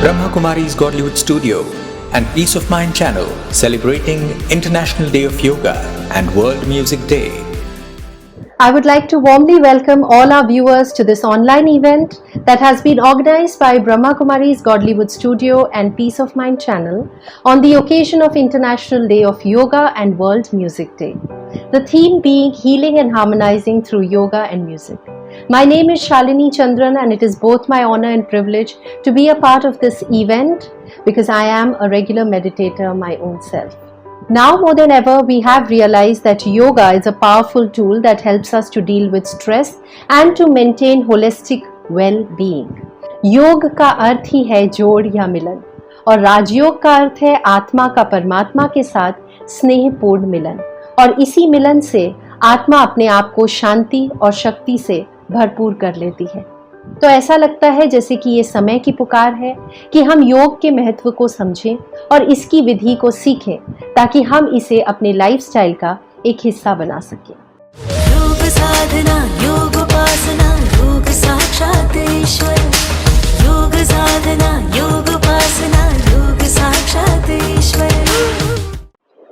Brahma Kumaris Godlywood Studio and Peace of Mind channel celebrating International Day of Yoga and World Music Day. I would like to warmly welcome all our viewers to this online event that has been organized by Brahma Kumaris Godlywood Studio and Peace of Mind channel on the occasion of International Day of Yoga and World Music Day. The theme being healing and harmonizing through yoga and music. My name is Shalini Chandran and it is both my honor and privilege to be a part of this event because I am a regular meditator my own self. Now more than ever, we have realized that yoga is a powerful tool that helps us to deal with stress and to maintain holistic well-being. योग का अर्थ ही है जोड़ या मिलन और राजयोग का अर्थ है आत्मा का परमात्मा के साथ स्नेहपूर्ण मिलन और इसी मिलन से आत्मा अपने आप को शांति और शक्ति से भरपूर कर लेती है। तो ऐसा लगता है जैसे कि ये समय की पुकार है कि हम योग के महत्व को समझें और इसकी विधि को सीखें ताकि हम इसे अपने लाइफस्टाइल का एक हिस्सा बना सकें। योग साधना, योग उपासना, योग साक्षात ईश्वर। योग साधना, योग उपासना, योग साक्षात ईश्वर।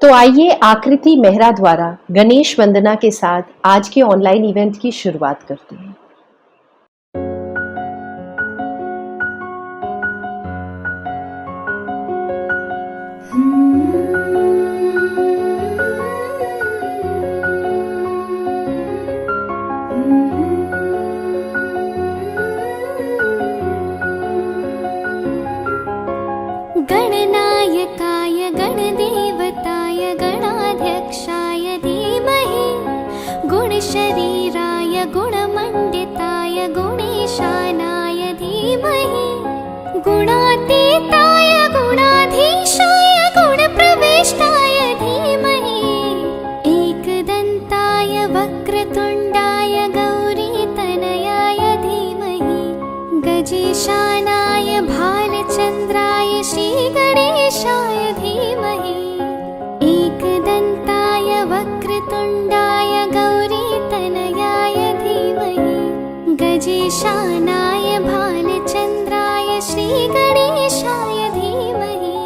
तो आइए आकृति मेहरा द्वारा गणेश वंदना के साथ आज के ऑनलाइन इवेंट की शुरुआत करते हैं। गणनायकाय गणदेवताय गणाध्यक्षाय धीमहि गुणशरीराय गुणमण्डिताय गुणेशानाय धीमहि गुणातीताय गुणाधीशाय गुणप्रविष्टाय धीमहि एकदन्ताय वक्रतुण्डाय गौरीतनयाय धीमहि गजेशानाय भालचन्द्राय श्रीगणेशाय धीमहि एकदन्ताय वक्रतुण्डाय गौरीतनयाय धीमहि गजेशानाय भालचन्द्राय श्रीगणेशाय धीमहि।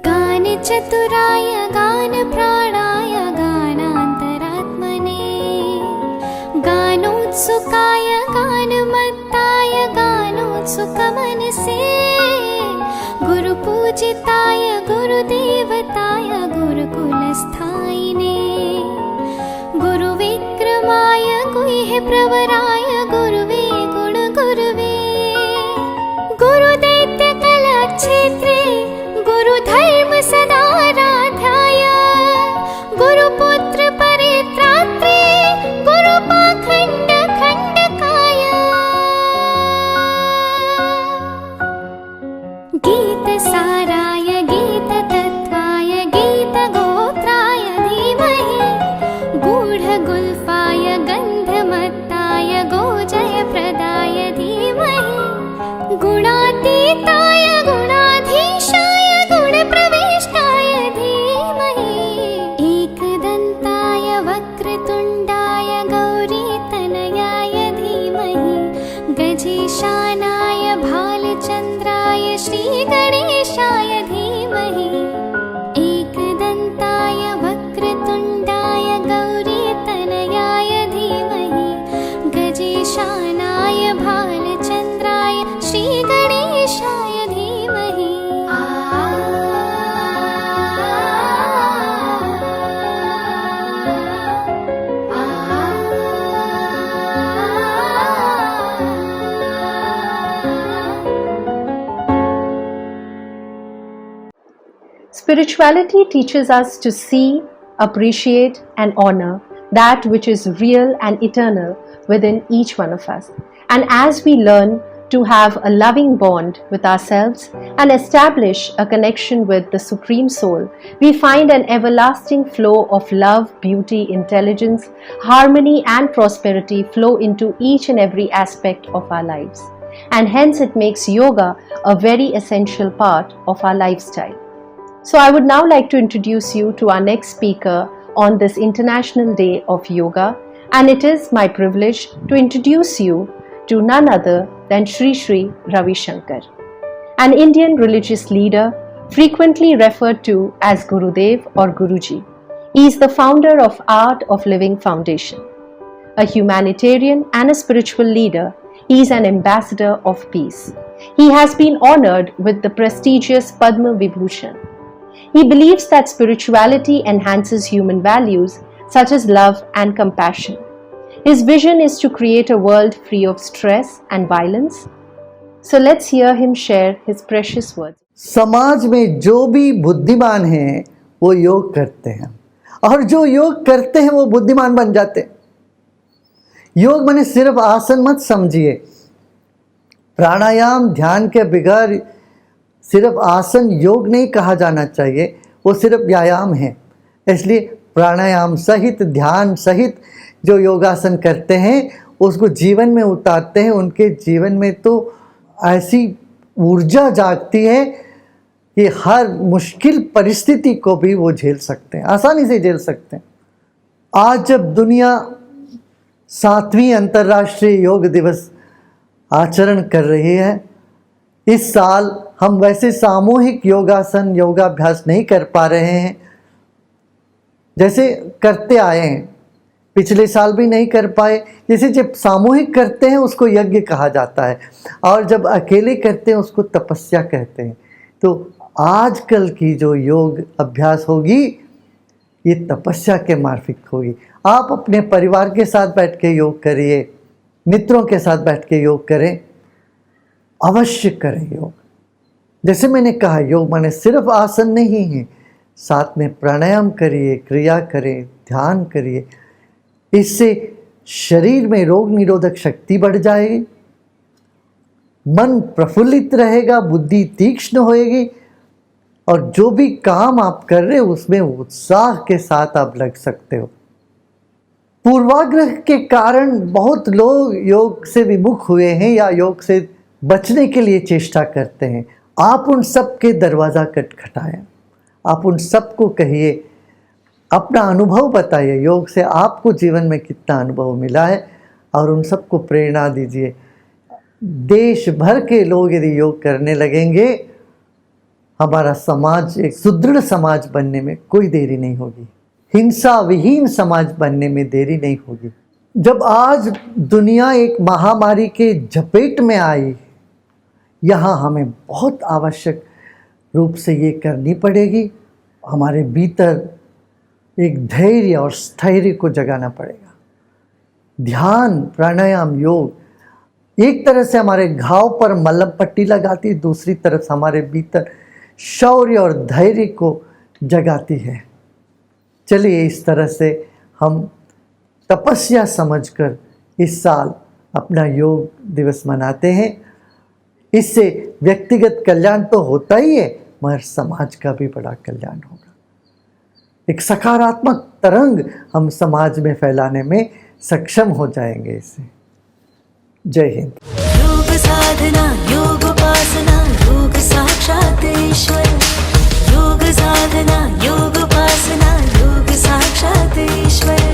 गानचतुराय गानप्राणाय गानान्तरात्मने गानोत्सुकाय गानमत्ताय गानोत्सुकमनसे गुरुपूजिताय गुरुदेवताय गुरुकुलस्थायिने गुरुविक्रमाय गुह्यप्रवराय गुरुवे गुणगुरुवे गुरुदैत्यकलाक्षेत्रे गुरुधर्म सदाराध्याय गुरुपुत्र परित्रात्रे गुरुपाखण्ड खण्डकाय गीतसाराय गीततत्त्वाय गीतगोत्राय धीमहि गूढगुल्फाय गन्धमत्ताय गोजयप्रदाय धीमहि गुणातीताय गुणाधीशाय गुणप्रविष्टाय धीमहि एकदन्ताय वक्रतुण्डाय गौरीतनयाय धीमहि गजेशानाय भालचन्द्राय श्रीगणेशाय धीमहि एकदन्ताय वक्रतुण्डाय गौरीतनयाय धीमहि गजेशानाय भालचन्द्राय श्रीगणेशाय धीमहि। Spirituality teaches us to see, appreciate, and honor that which is real and eternal within each one of us. And as we learn to have a loving bond with ourselves and establish a connection with the Supreme Soul, we find an everlasting flow of love, beauty, intelligence, harmony, and prosperity flow into each and every aspect of our lives. And hence it makes yoga a very essential part of our lifestyle. So I would now like to introduce you to our next speaker on this International Day of Yoga, and it is my privilege to introduce you to none other than Sri Sri Ravi Shankar, an Indian religious leader frequently referred to as Gurudev or Guruji. He is the founder of Art of Living Foundation. A humanitarian and a spiritual leader, he is an ambassador of peace. He has been honored with the prestigious Padma Vibhushan. He believes that spirituality enhances human values such as love and compassion. His vision is to create a world free of stress and violence. So let's hear him share his precious words. समाज में जो भी बुद्धिमान हैं वो योग करते हैं, और जो योग करते हैं वो बुद्धिमान बन जाते हैं। योग माने सिर्फ आसन मत समझिए। प्राणायाम ध्यान के बगैर सिर्फ आसन योग नहीं कहा जाना चाहिए, वो सिर्फ व्यायाम है। इसलिए प्राणायाम सहित ध्यान सहित जो योगासन करते हैं उसको जीवन में उतारते हैं, उनके जीवन में तो ऐसी ऊर्जा जागती है कि हर मुश्किल परिस्थिति को भी वो झेल सकते हैं, आसानी से झेल सकते हैं। आज जब दुनिया 7वीं अंतर्राष्ट्रीय योग दिवस आचरण कर रही है, इस साल हम वैसे सामूहिक योगासन योगाभ्यास नहीं कर पा रहे हैं जैसे करते आए हैं। पिछले साल भी नहीं कर पाए। जैसे जब सामूहिक करते हैं उसको यज्ञ कहा जाता है, और जब अकेले करते हैं उसको तपस्या कहते हैं। तो आजकल की जो योग अभ्यास होगी ये तपस्या के मार्फिक होगी। आप अपने परिवार के साथ बैठ के योग करिए, मित्रों के साथ बैठ के योग करें, अवश्य करें योग। जैसे मैंने कहा, योग माने सिर्फ आसन नहीं है, साथ में प्राणायाम करिए, क्रिया करें, ध्यान करिए। इससे शरीर में रोग निरोधक शक्ति बढ़ जाएगी, मन प्रफुल्लित रहेगा, बुद्धि तीक्ष्ण होएगी, और जो भी काम आप कर रहे हो उसमें उत्साह के साथ आप लग सकते हो। पूर्वाग्रह के कारण बहुत लोग योग से विमुख हुए हैं या योग से बचने के लिए चेष्टा करते हैं। आप उन सब के दरवाज़ा खटखटाएं, आप उन सबको कहिए, अपना अनुभव बताइए, योग से आपको जीवन में कितना अनुभव मिला है, और उन सबको प्रेरणा दीजिए। देश भर के लोग यदि योग करने लगेंगे, हमारा समाज एक सुदृढ़ समाज बनने में कोई देरी नहीं होगी, हिंसा विहीन समाज बनने में देरी नहीं होगी। जब आज दुनिया एक महामारी के झपेट में आई, यहाँ हमें बहुत आवश्यक रूप से ये करनी पड़ेगी। हमारे भीतर एक धैर्य और स्थैर्य को जगाना पड़ेगा। ध्यान, प्राणायाम, योग एक तरह से हमारे घाव पर मलम पट्टी लगाती, दूसरी तरफ हमारे भीतर शौर्य और धैर्य को जगाती है। चलिए इस तरह से हम तपस्या समझकर इस साल अपना योग दिवस मनाते हैं। इससे व्यक्तिगत कल्याण तो होता ही है, मगर समाज का भी बड़ा कल्याण होगा। एक सकारात्मक तरंग हम समाज में फैलाने में सक्षम हो जाएंगे इससे। जय हिंद। योग साधना, योग उपासना, योग साक्षात ईश्वर। योग साधना, योग उपासना, योग साक्षात ईश्वर।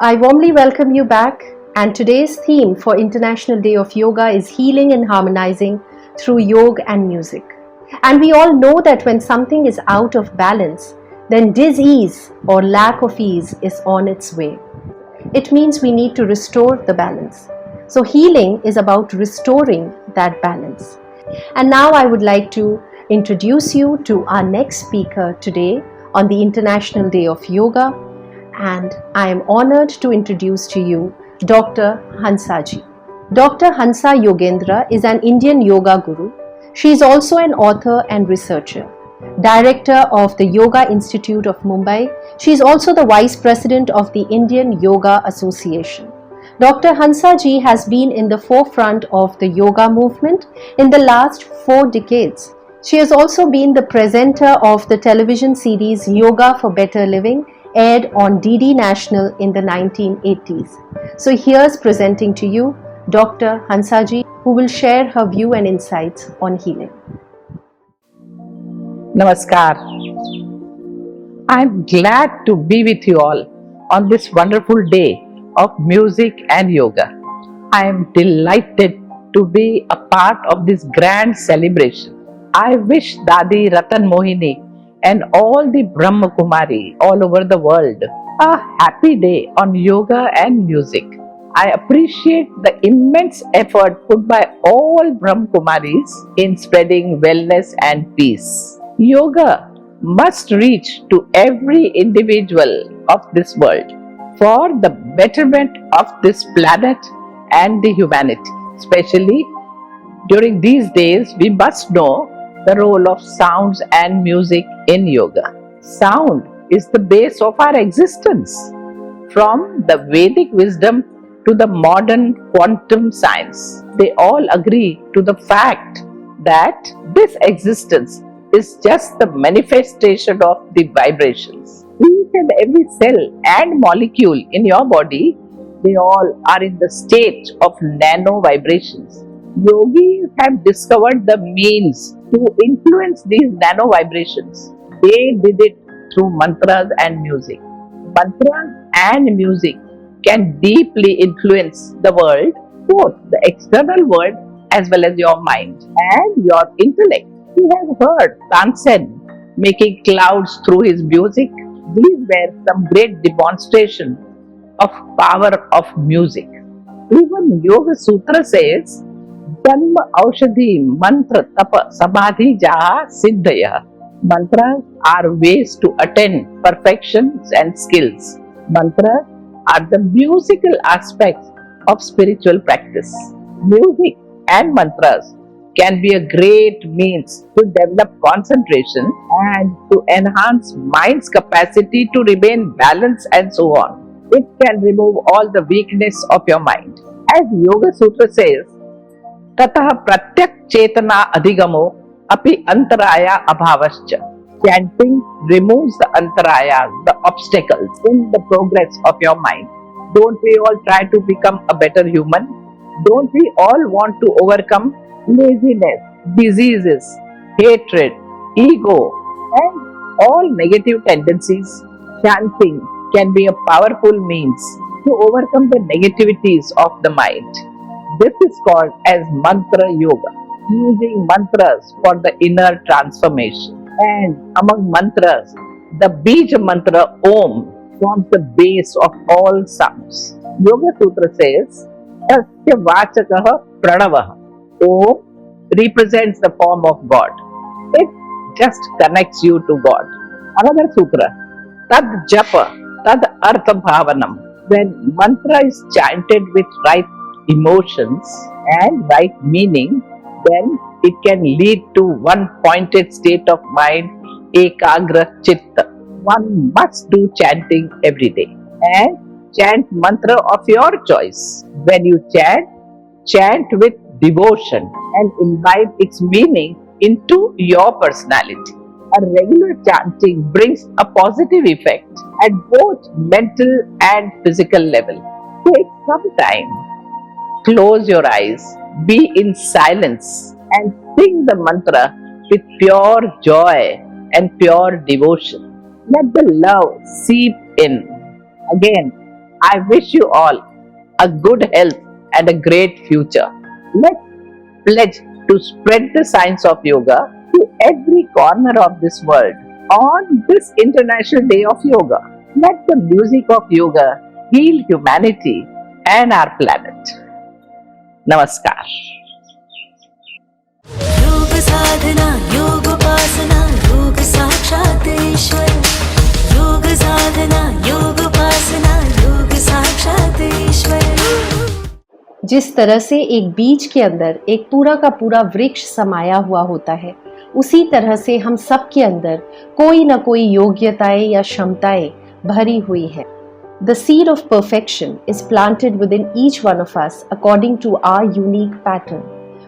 I warmly welcome you back, and today's theme for International Day of Yoga is healing and harmonizing through yoga and music. And we all know that when something is out of balance, then dis-ease or lack of ease is on its way. It means we need to restore the balance. So healing is about restoring that balance. And now I would like to introduce you to our next speaker today on the International Day of Yoga. And I am honored to introduce to you Dr. Hansaji. Dr. Hansa Yogendra is an Indian yoga guru. She is also an author and researcher, Director of the Yoga Institute of Mumbai. She is also the Vice President of the Indian Yoga Association. Dr. Hansaji has been in the forefront of the yoga movement in the last 4 decades. She has also been the presenter of the television series Yoga for Better Living, aired on DD National in the 1980s. So here's presenting to you Dr. Hansaji, who will share her view and insights on healing. Namaskar. I'm glad to be with you all on this wonderful day of music and yoga. I am delighted to be a part of this grand celebration. I wish Dadi Ratan Mohini and all the Brahmakumari all over the world a happy day on yoga and music. I appreciate the immense effort put by all Brahmakumaris in spreading wellness and peace. Yoga must reach to every individual of this world for the betterment of this planet and the humanity. Especially during these days, we must know the role of sounds and music in yoga. Sound is the base of our existence. From the Vedic wisdom to the modern quantum science, they all agree to the fact that this existence is just the manifestation of the vibrations. Each and every cell and molecule in your body, they all are in the state of nano vibrations. Yogis have discovered the means to influence these nano vibrations. They did it through mantras and music. Mantras and music can deeply influence the world, both the external world as well as your mind and your intellect. You have heard Tansen making clouds through his music. These were some great demonstration of power of music. Even Yoga Sutra says, Dhamma Aushadhi Mantra Tapa Samadhi Jaha Siddhaya. Mantras are ways to attain perfections and skills. Mantras are the musical aspects of spiritual practice. Music and mantras can be a great means to develop concentration and to enhance mind's capacity to remain balanced and so on. It can remove all the weakness of your mind. As Yoga Sutra says, Tata Pratyak Chetana Adhigamo Api Antaraya Abhavascha. Chanting removes the antarayas, the obstacles in the progress of your mind. Don't we all try to become a better human? Don't we all want to overcome laziness, diseases, hatred, ego, and all negative tendencies? Chanting can be a powerful means to overcome the negativities of the mind. This is called as mantra yoga, using mantras for the inner transformation. And among mantras, the Bija mantra Om forms the base of all sounds. Yoga Sutra says, Tasya Vachakaha Pranavaha. Om represents the form of God. It just connects you to God. Another sutra, Tad Japa, Tad Artha Bhavanam. When mantra is chanted with right emotions and right meaning, then it can lead to one pointed state of mind, ekagra chitta. One must do chanting every day and chant mantra of your choice. When you chant, chant with devotion and imbibe its meaning into your personality. A regular chanting brings a positive effect at both mental and physical level. Take some time, close your eyes, be in silence and sing the mantra with pure joy and pure devotion. Let the love seep in. Again, I wish you all a good health and a great future. Let's pledge to spread the science of yoga to every corner of this world on this International Day of Yoga. Let the music of yoga heal humanity and our planet. Namaskar. योग साधना योग उपासना योग साक्षात ईश्वर योग साधना योग उपासना योग साक्षात ईश्वर. जिस तरह से एक बीज के अंदर एक पूरा का पूरा वृक्ष समाया हुआ होता है, उसी तरह से हम सब के अंदर कोई ना कोई योग्यताएं या क्षमताएं भरी हुई है. The seed of perfection is planted within each one of us according to our unique pattern.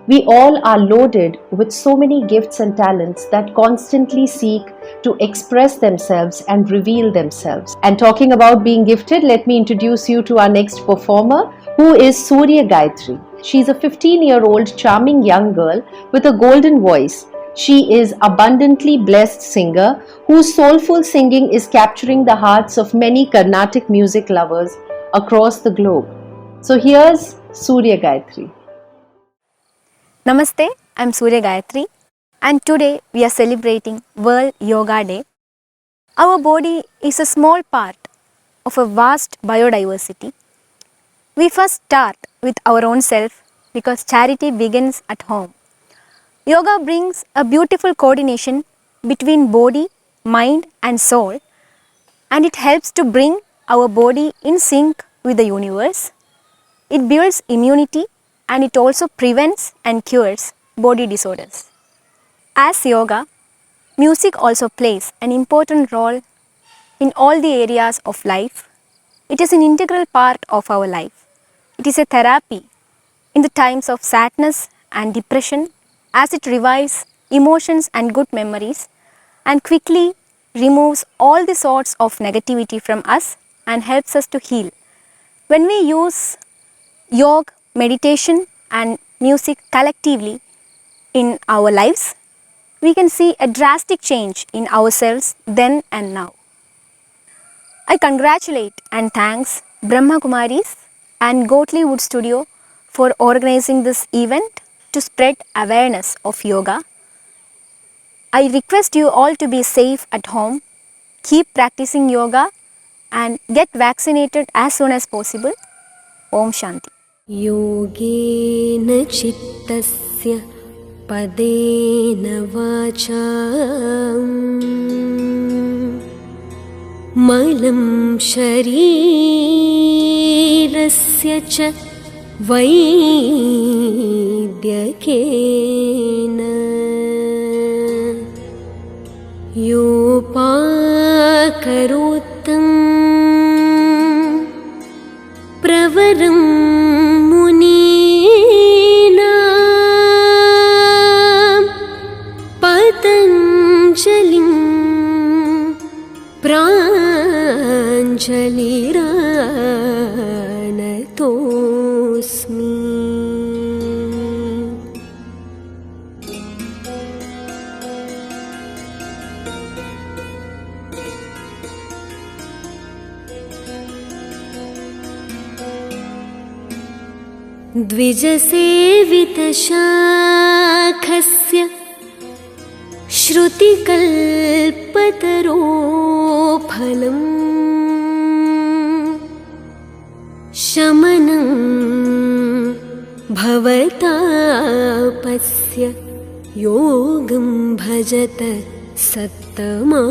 We all are loaded with so many gifts and talents that constantly seek to express themselves and reveal themselves. And talking about being gifted, let me introduce you to our next performer, who is Surya Gayatri. She's a 15-year-old charming young girl with a golden voice She is abundantly blessed singer whose soulful singing is capturing the hearts of many Carnatic music lovers across the globe. So here's Surya Gayatri. Namaste, I'm Surya Gayatri and today we are celebrating World Yoga Day. Our body is a small part of a vast biodiversity. We first start with our own self because charity begins at home. Yoga brings a beautiful coordination between body, mind and soul, and it helps to bring our body in sync with the universe. It builds immunity and it also prevents and cures body disorders. As yoga, music also plays an important role in all the areas of life. It is an integral part of our life. It is a therapy in the times of sadness and depression as it revives emotions and good memories and quickly removes all the sorts of negativity from us and helps us to heal. When we use yoga, meditation and music collectively in our lives, we can see a drastic change in ourselves then and now. I congratulate and thanks Brahma Kumaris and Godlywood Studio for organizing this event to spread awareness of yoga. I request you all to be safe at home, keep practicing yoga and get vaccinated as soon as possible. Om Shanti. योगेन चित्तस्य पदेन वाचा मलं शरीरस्य च वैद्यकेन योपाकरोत्तं प्रवरं मुनीनां पतञ्जलिं प्राञ्जलिरानतोऽस्मि. द्विजसेवितशाखस्य श्रुतिकल्पतरोफलम् शमनं भवतापस्य योगं भजत सत्तमाः.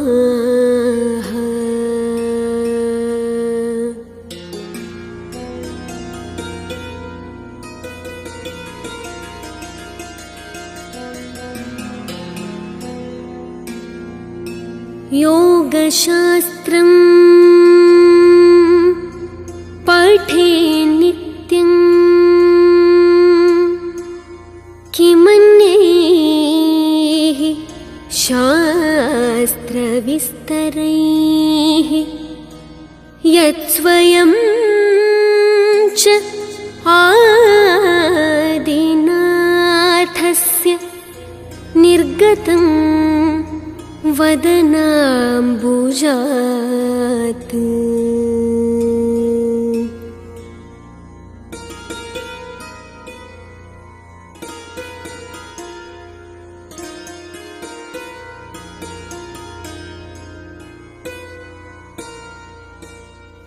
योगशास्त्रं पठे नित्यं किमन्यैः शास्त्रविस्तरैः यत्स्वयं च आदिनाथस्य निर्गतं वदनाम्बुजात्.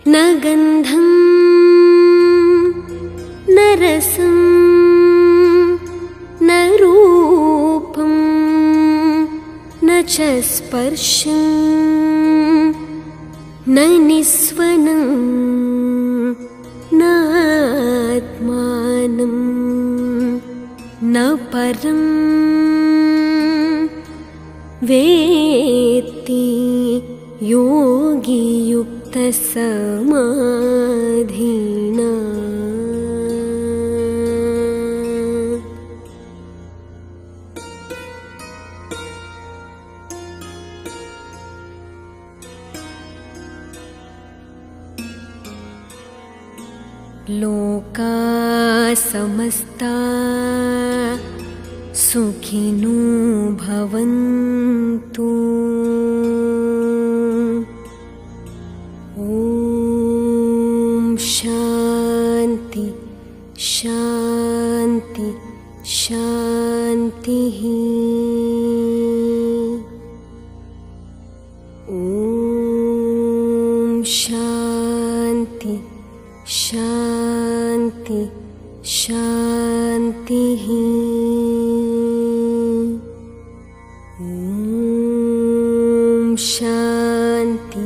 न गन्धं न रसं न रूपं न च स्पर्शं न निस्वनं नात्मानं न परं वेत्ति योगी युक्तसमाधिना. लोका समस्ता सुखिनो भवन्तु। ॐ शान्ति शान्ति शान्तिः। ॐ शान्ति शान्ति शान्तिः। ॐ शान्ति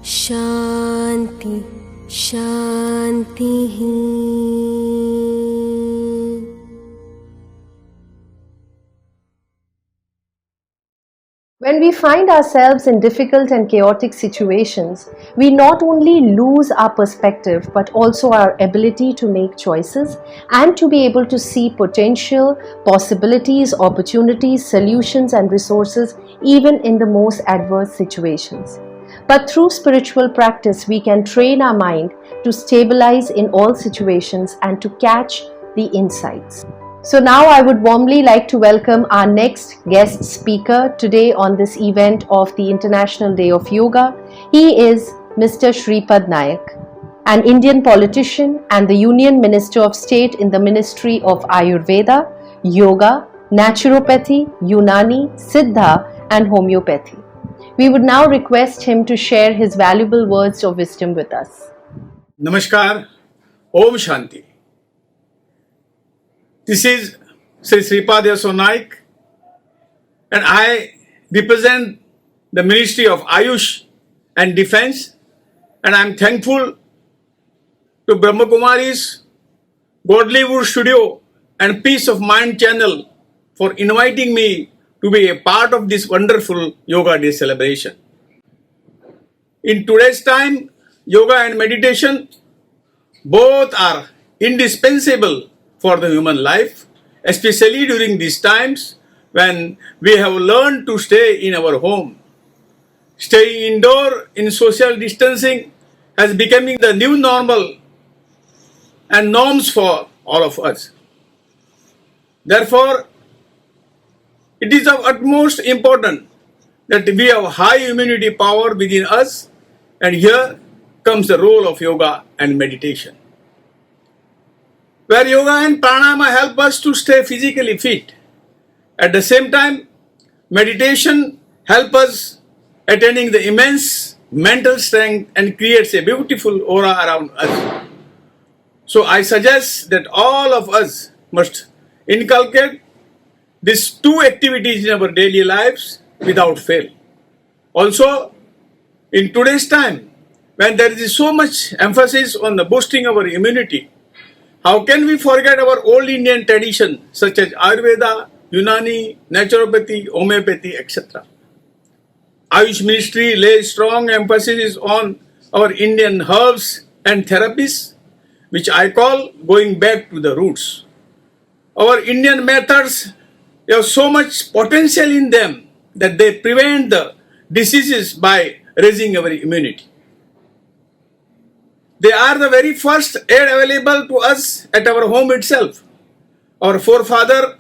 शान्ति शान्तिः। When we find ourselves in difficult and chaotic situations, we not only lose our perspective but also our ability to make choices and to be able to see potential, possibilities, opportunities, solutions and resources even in the most adverse situations. But through spiritual practice, we can train our mind to stabilize in all situations and to catch the insights. So now I would warmly like to welcome our next guest speaker today on this event of the International Day of Yoga. He is Mr. Shripad Nayak, an Indian politician and the Union Minister of State in the Ministry of Ayurveda, Yoga, Naturopathy, Unani, Siddha and Homeopathy. We would now request him to share his valuable words of wisdom with us. Namaskar, Om Shanti. This is Sri Shripad Nayak and I represent the Ministry of Ayush and Defense, and I am thankful to Brahmakumaris, Godlywood Studio and Peace of Mind channel for inviting me to be a part of this wonderful Yoga Day celebration. In today's time, yoga and meditation both are indispensable for the human life, especially during these times when we have learned to stay in our home. Staying indoor in social distancing has becoming the new normal and norms for all of us. Therefore, it is of utmost importance that we have high immunity power within us, and here comes the role of yoga and meditation. Where yoga and pranayama help us to stay physically fit. At the same time, meditation helps us attaining the immense mental strength and creates a beautiful aura around us. So I suggest that all of us must inculcate these two activities in our daily lives without fail. Also, in today's time, when there is so much emphasis on the boosting our immunity, how can we forget our old Indian tradition such as Ayurveda, Unani, Naturopathy, Homeopathy, etc. Ayush Ministry lays strong emphasis on our Indian herbs and therapies, which I call going back to the roots. Our Indian methods have so much potential in them that they prevent the diseases by raising our immunity. They are the very first aid available to us at our home itself. Our forefathers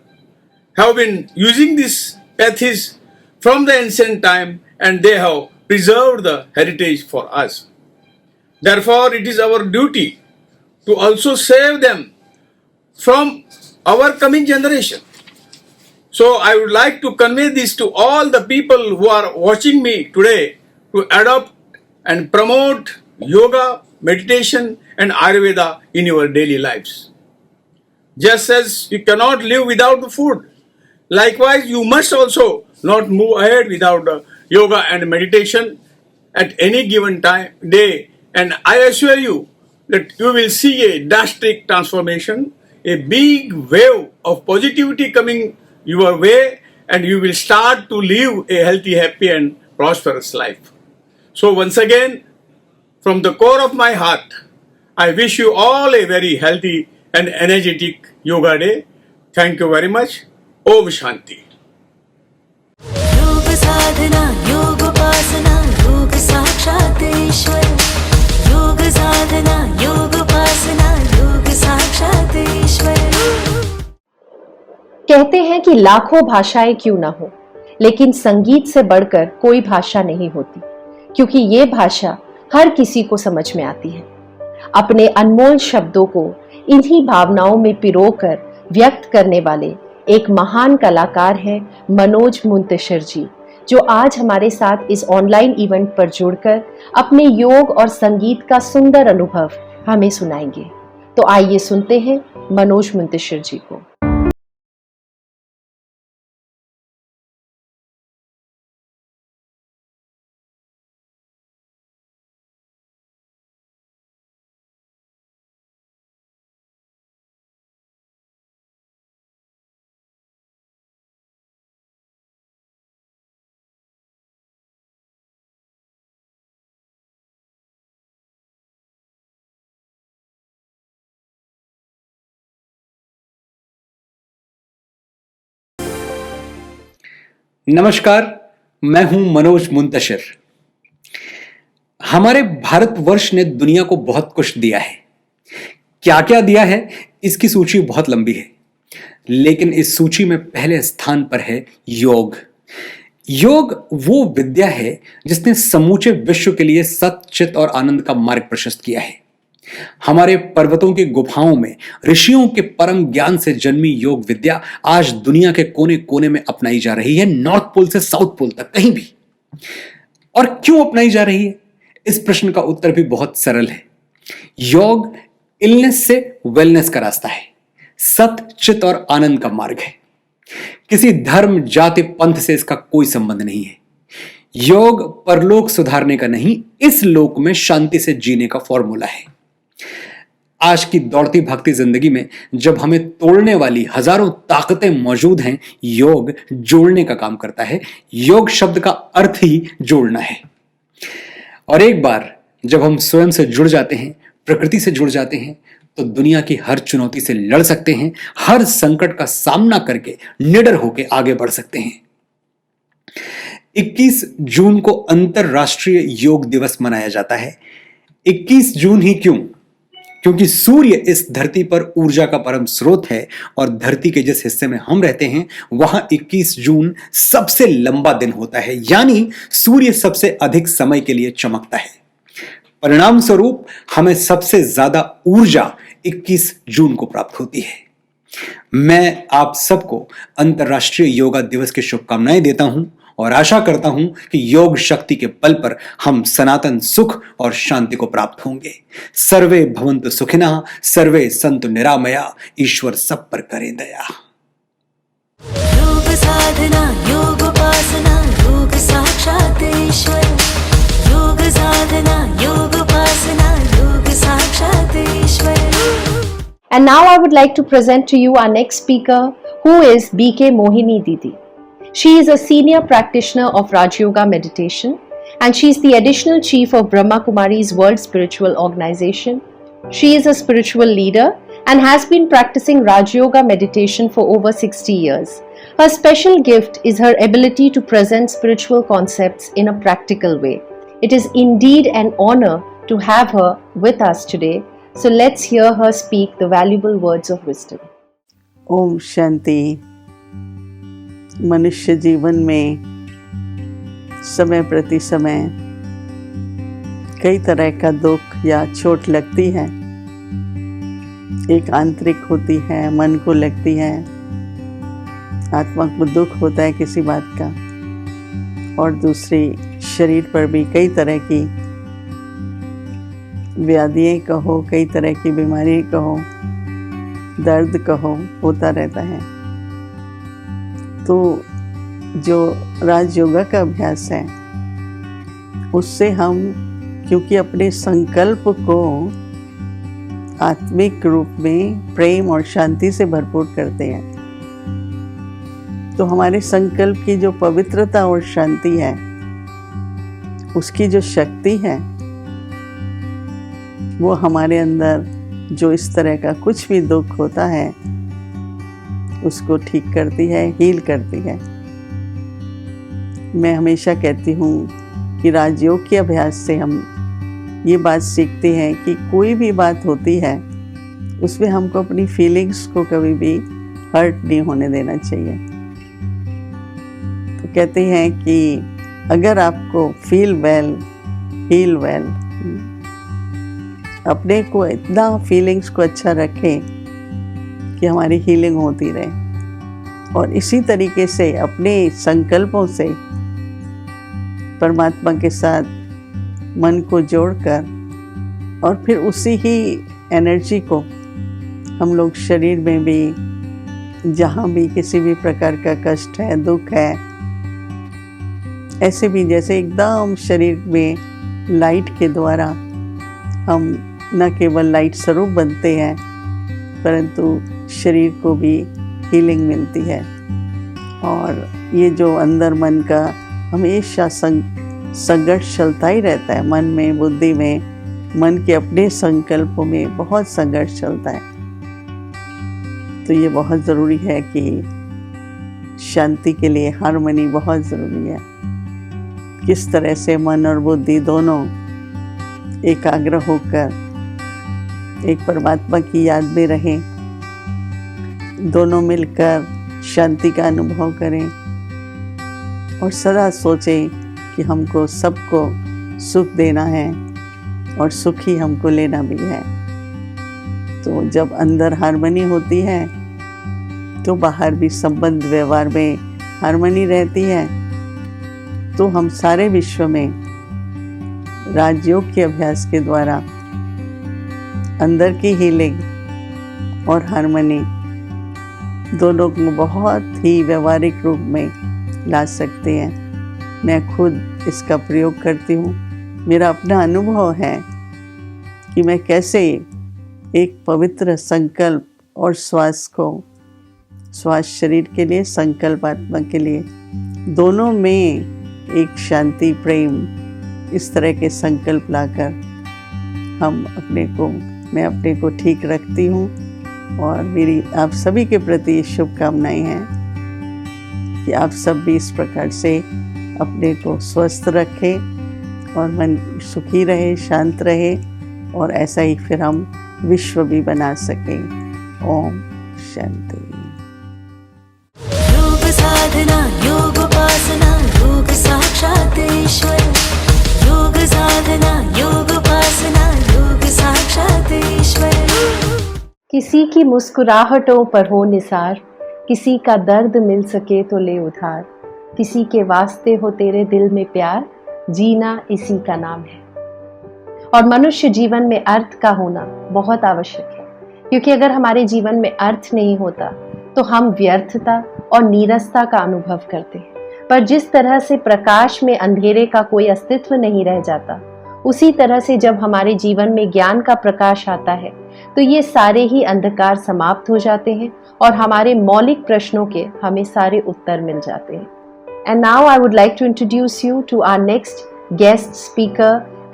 have been using these pathies from the ancient time, and they have preserved the heritage for us. Therefore, it is our duty to also save them from our coming generation. So I would like to convey this to all the people who are watching me today to adopt and promote yoga, meditation and Ayurveda in your daily lives. Just as you cannot live without the food, likewise you must also not move ahead without yoga and meditation at any given time, day, and I assure you that you will see a drastic transformation, a big wave of positivity coming your way, and you will start to live a healthy, happy and prosperous life. So once again, from the core of my heart, I wish you all a very healthy and energetic yoga day. Thank you very much. Om Shanti. योग साधना योगोपासना योग साक्षात् ईश्वर। योग साधना योगोपासना योग साक्षात् ईश्वर। कहते कहते हैं कि लाखों भाषाएं क्यों ना हो, लेकिन संगीत से बढ़कर कोई भाषा नहीं होती, क्योंकि ये भाषा हर किसी को समझ में आती है। अपने अनमोल शब्दों को इन्हीं भावनाओं में पिरोकर व्यक्त करने वाले एक महान कलाकार हैं मनोज मुंतशिर जी, जो आज हमारे साथ इस ऑनलाइन इवेंट पर जुड़कर अपने योग और संगीत का सुंदर अनुभव हमें सुनाएंगे। तो आइए सुनते हैं मनोज मुंतशिर जी को। नमस्कार, मैं हूं मनोज मुंतशिर। हमारे भारतवर्ष ने दुनिया को बहुत कुछ दिया है। क्या क्या दिया है इसकी सूची बहुत लंबी है, लेकिन इस सूची में पहले स्थान पर है योग। योग वो विद्या है जिसने समूचे विश्व के लिए सत्य, चित और आनंद का मार्ग प्रशस्त किया है। हमारे पर्वतों की गुफाओं में ऋषियों के परम ज्ञान से जन्मी योग विद्या आज दुनिया के कोने कोने में अपनाई जा रही है, नॉर्थ पोल से साउथ पोल तक, कहीं भी। और क्यों अपनाई जा रही है, इस प्रश्न का उत्तर भी बहुत सरल है। योग इलनेस से वेलनेस का रास्ता है, सत्य, चित और आनंद का मार्ग है। किसी धर्म, जाति, पंथ से इसका कोई संबंध नहीं है। योग परलोक सुधारने का नहीं, इस लोक में शांति से जीने का फॉर्मूला है। आज की दौड़ती भागती जिंदगी में जब हमें तोड़ने वाली हजारों ताकतें मौजूद हैं, योग जोड़ने का काम करता है। योग शब्द का अर्थ ही जोड़ना है। और एक बार जब हम स्वयं से जुड़ जाते हैं, प्रकृति से जुड़ जाते हैं, तो दुनिया की हर चुनौती से लड़ सकते हैं, हर संकट का सामना करके निडर होकर आगे बढ़ सकते हैं। 21 जून को अंतरराष्ट्रीय योग दिवस मनाया जाता है। 21 जून ही क्यों? क्योंकि सूर्य इस धरती पर ऊर्जा का परम स्रोत है और धरती के जिस हिस्से में हम रहते हैं वहां 21 जून सबसे लंबा दिन होता है, यानी सूर्य सबसे अधिक समय के लिए चमकता है। परिणाम स्वरूप हमें सबसे ज्यादा ऊर्जा 21 जून को प्राप्त होती है। मैं आप सबको अंतर्राष्ट्रीय योगा दिवस की शुभकामनाएं देता हूं और आशा करता हूं कि योग शक्ति के बल पर हम सनातन सुख और शांति को प्राप्त होंगे। सर्वे भवन्तु सुखिनः, सर्वे सन्तु निरामया, ईश्वर सब पर करे दया। योग साधना, योग उपासना, योग साक्षात ईश्वर। योग साधना, योग उपासना, योग साक्षात ईश्वर। And now I would like to present to you our next speaker, who is BK Mohini Didi. She is a senior practitioner of Rajyoga Meditation, and she is the additional chief of Brahma Kumaris Spiritual Organization. She is a spiritual leader and has been practicing Rajyoga Meditation for over 60 years. Her special gift is her ability to present spiritual concepts in a practical way. It is indeed an honor to have her with us today. So let's hear her speak the valuable words of wisdom. Om Shanti. मनुष्य जीवन में समय प्रति समय कई तरह का दुख या चोट लगती है। एक आंतरिक होती है, मन को लगती है, आत्मा को दुख होता है किसी बात का, और दूसरी शरीर पर भी कई तरह की व्याधियाँ कहो, कई तरह की बीमारी कहो, दर्द कहो, होता रहता है। तो जो राजयोगा का अभ्यास है उससे हम क्योंकि अपने संकल्प को आत्मिक रूप में प्रेम और शांति से भरपूर करते हैं, तो हमारे संकल्प की जो पवित्रता और शांति है, उसकी जो शक्ति है, वो हमारे अंदर जो इस तरह का कुछ भी दुख होता है उसको ठीक करती है, हील करती है। मैं हमेशा कहती हूँ कि राजयोग के अभ्यास से हम ये बात सीखते हैं कि कोई भी बात होती है उसमें हमको अपनी फीलिंग्स को कभी भी हर्ट नहीं होने देना चाहिए। तो कहते हैं कि अगर आपको फील वेल हील वेल, अपने को इतना फीलिंग्स को अच्छा रखें कि हमारी हीलिंग होती रहे, और इसी तरीके से अपने संकल्पों से परमात्मा के साथ मन को जोड़कर, और फिर उसी ही एनर्जी को हम लोग शरीर में भी, जहाँ भी किसी भी प्रकार का कष्ट है, दुख है, ऐसे भी जैसे एकदम शरीर में लाइट के द्वारा हम न केवल लाइट स्वरूप बनते हैं, परंतु शरीर को भी हीलिंग मिलती है। और ये जो अंदर मन का हमेशा संघर्ष चलता ही रहता है, मन में, बुद्धि में, मन के अपने संकल्पों में बहुत संघर्ष चलता है। तो ये बहुत ज़रूरी है कि शांति के लिए हार्मनी बहुत ज़रूरी है। किस तरह से मन और बुद्धि दोनों एकाग्र होकर एक परमात्मा की याद में रहें, दोनों मिलकर शांति का अनुभव करें और सदा सोचें कि हमको सबको सुख देना है और सुख ही हमको लेना भी है। तो जब अंदर हार्मनी होती है तो बाहर भी संबंध व्यवहार में हार्मनी रहती है। तो हम सारे विश्व में राजयोग के अभ्यास के द्वारा अंदर की हीलिंग और हार्मनी दोनों को बहुत ही व्यवहारिक रूप में ला सकते हैं। मैं खुद इसका प्रयोग करती हूँ। मेरा अपना अनुभव है कि मैं कैसे एक पवित्र संकल्प और श्वास शरीर के लिए, संकल्प आत्मा के लिए, दोनों में एक शांति, प्रेम, इस तरह के संकल्प लाकर मैं अपने को ठीक रखती हूँ। और मेरी आप सभी के प्रति शुभकामनाएं हैं कि आप सब भी इस प्रकार से अपने को स्वस्थ रखें और मन सुखी रहे, शांत रहे, और ऐसा ही फिर हम विश्व भी बना सकें। ओम शांति। योग साधना, योग उपासना, योग साक्षात ईश्वर। योग साधना, योग उपासना, योग साक्षात ईश्वर। किसी की मुस्कुराहटों पर हो निसार, किसी का दर्द मिल सके तो ले उधार, किसी के वास्ते हो तेरे दिल में प्यार, जीना इसी का नाम है। और मनुष्य जीवन में अर्थ का होना बहुत आवश्यक है, क्योंकि अगर हमारे जीवन में अर्थ नहीं होता तो हम व्यर्थता और नीरसता का अनुभव करते हैं। पर जिस तरह से प्रकाश में अंधेरे का कोई अस्तित्व नहीं रह जाता, उसी तरह से जब हमारे जीवन में ज्ञान का प्रकाश आता है तो ये सारे ही अंधकार समाप्त हो जाते हैं और हमारे मौलिक प्रश्नों के हमें सारे उत्तर मिल जाते हैं। And now I would like to introduce you to our next guest speaker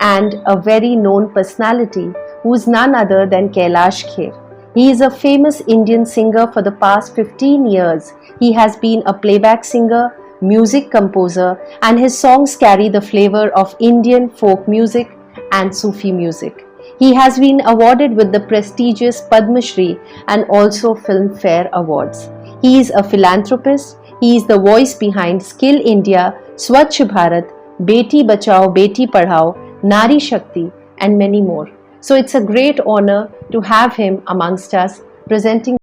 and a very known personality who is none other than Kailash Kher. He is a famous Indian singer for the past 15 years. He has been a playback singer, music composer, and his songs carry the flavor of Indian folk music and Sufi music. He has been awarded with the prestigious Padma Shri and also Filmfare Awards. He is a philanthropist. He is the voice behind Skill India, Swachh Bharat, Beti Bachao, Beti Padhao, Nari Shakti, and many more. So it's a great honor to have him amongst us, presenting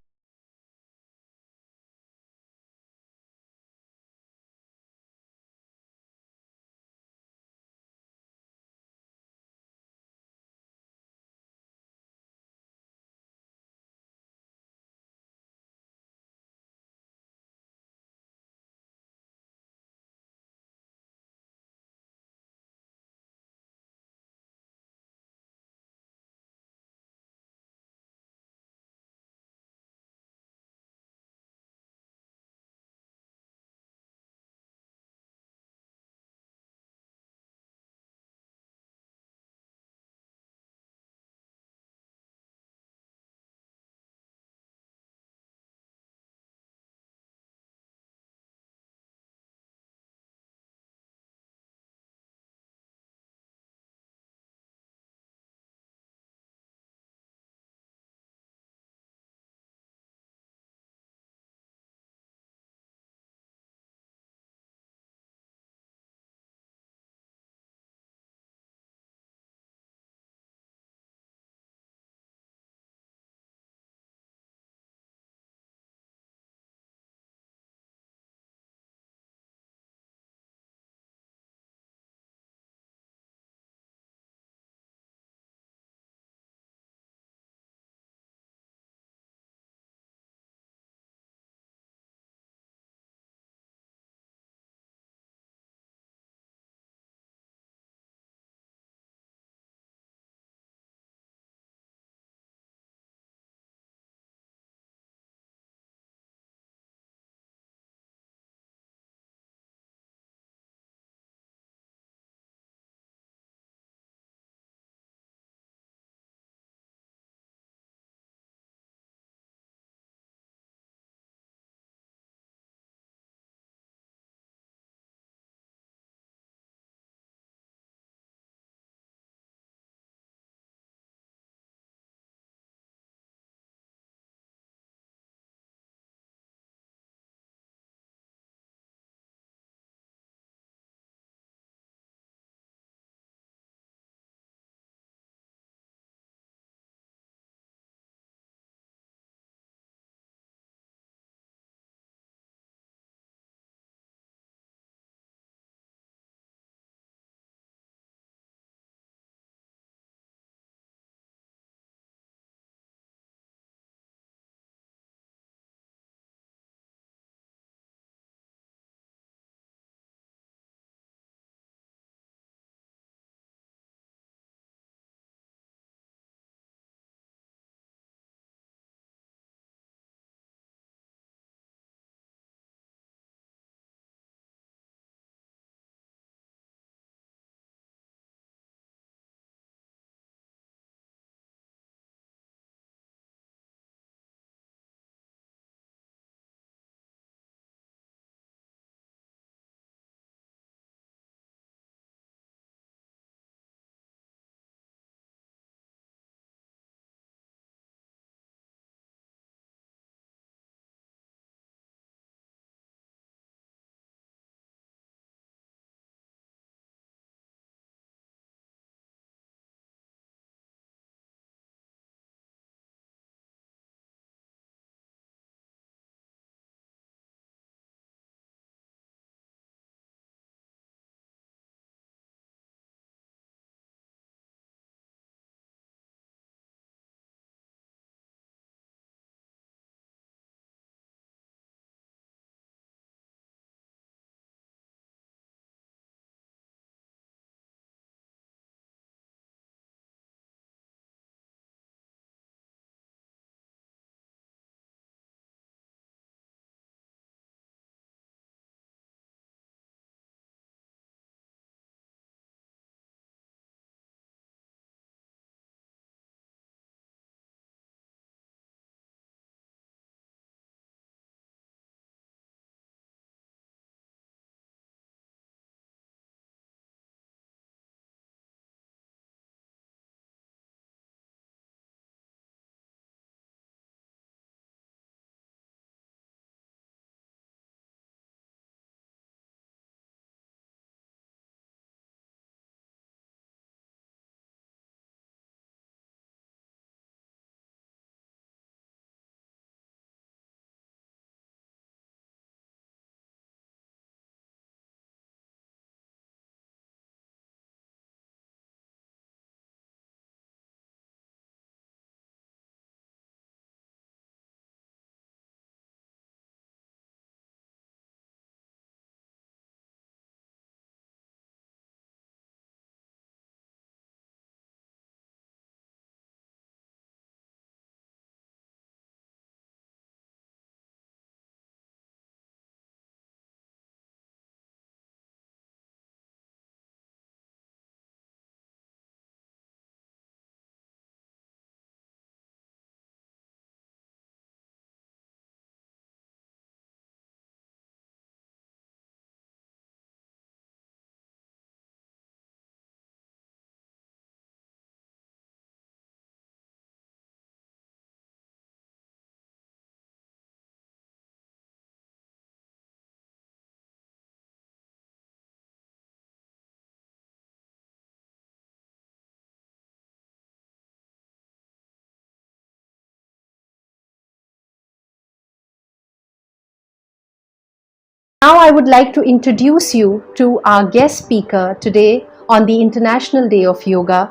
Now I would like to introduce you to our guest speaker today on the International Day of Yoga,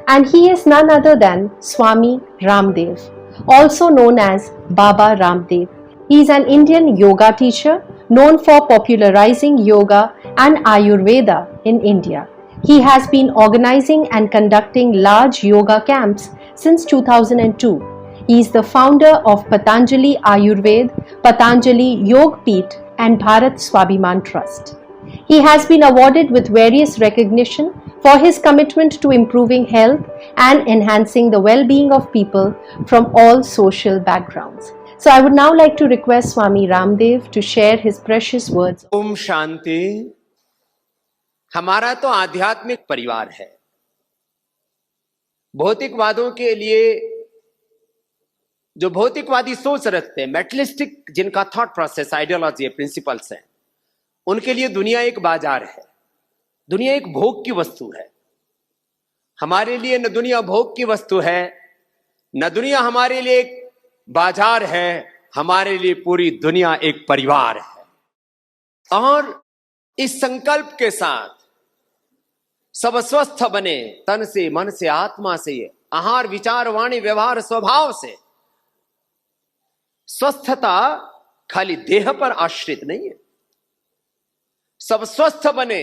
and he is none other than Swami Ramdev, also known as Baba Ramdev. He is an Indian yoga teacher known for popularizing yoga and Ayurveda in India. He has been organizing and conducting large yoga camps since 2002. He is the founder of Patanjali Ayurved, Patanjali Yog Peeth, and Bharat Swabhiman Trust. He has been awarded with various recognition for his commitment to improving health and enhancing the well-being of people from all social backgrounds. So I would now like to request Swami Ramdev to share his precious words. Om Shanti. हमारा तो आध्यात्मिक परिवार है। भौतिकवादों के लिए जो भौतिकवादी सोच रखते हैं, मेटलिस्टिक जिनका थॉट प्रोसेस, आइडियोलॉजी, प्रिंसिपल्स हैं, उनके लिए दुनिया एक बाजार है, दुनिया एक भोग की वस्तु है। हमारे लिए न दुनिया भोग की वस्तु है, न दुनिया हमारे लिए एक बाजार है, हमारे लिए पूरी दुनिया एक परिवार है। और इस संकल्प के साथ सब स्वस्थ बने, तन से, मन से, आत्मा से, आहार, विचार, वाणी, व्यवहार, स्वभाव से। स्वस्थता खाली देह पर आश्रित नहीं है। सब स्वस्थ बने,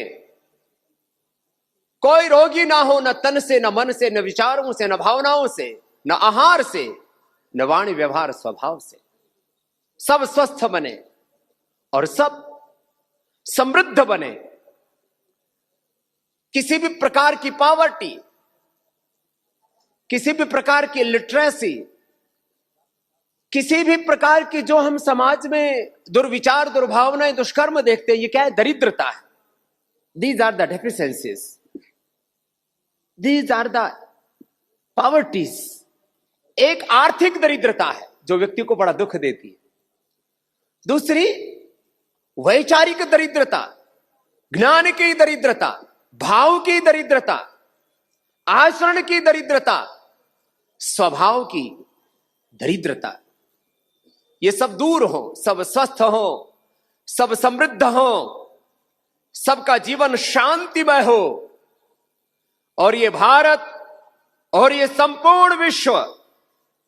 कोई रोगी ना हो, न तन से, न मन से, न विचारों से, न भावनाओं से, न आहार से, न वाणी, व्यवहार, स्वभाव से। सब स्वस्थ बने और सब समृद्ध बने। किसी भी प्रकार की पॉवर्टी, किसी भी प्रकार की लिटरेसी, किसी भी प्रकार की जो हम समाज में दुर्विचार, दुर्भावनाएं, दुष्कर्म देखते हैं, ये क्या है? दरिद्रता है। These are the deficiencies, these are the poverties. एक आर्थिक दरिद्रता है जो व्यक्ति को बड़ा दुख देती है। दूसरी वैचारिक दरिद्रता, ज्ञान की दरिद्रता, भाव की दरिद्रता, आचरण की दरिद्रता, स्वभाव की दरिद्रता। ये सब दूर हो, सब स्वस्थ हो, सब समृद्ध हो, सबका जीवन शांतिमय हो, और ये भारत और ये संपूर्ण विश्व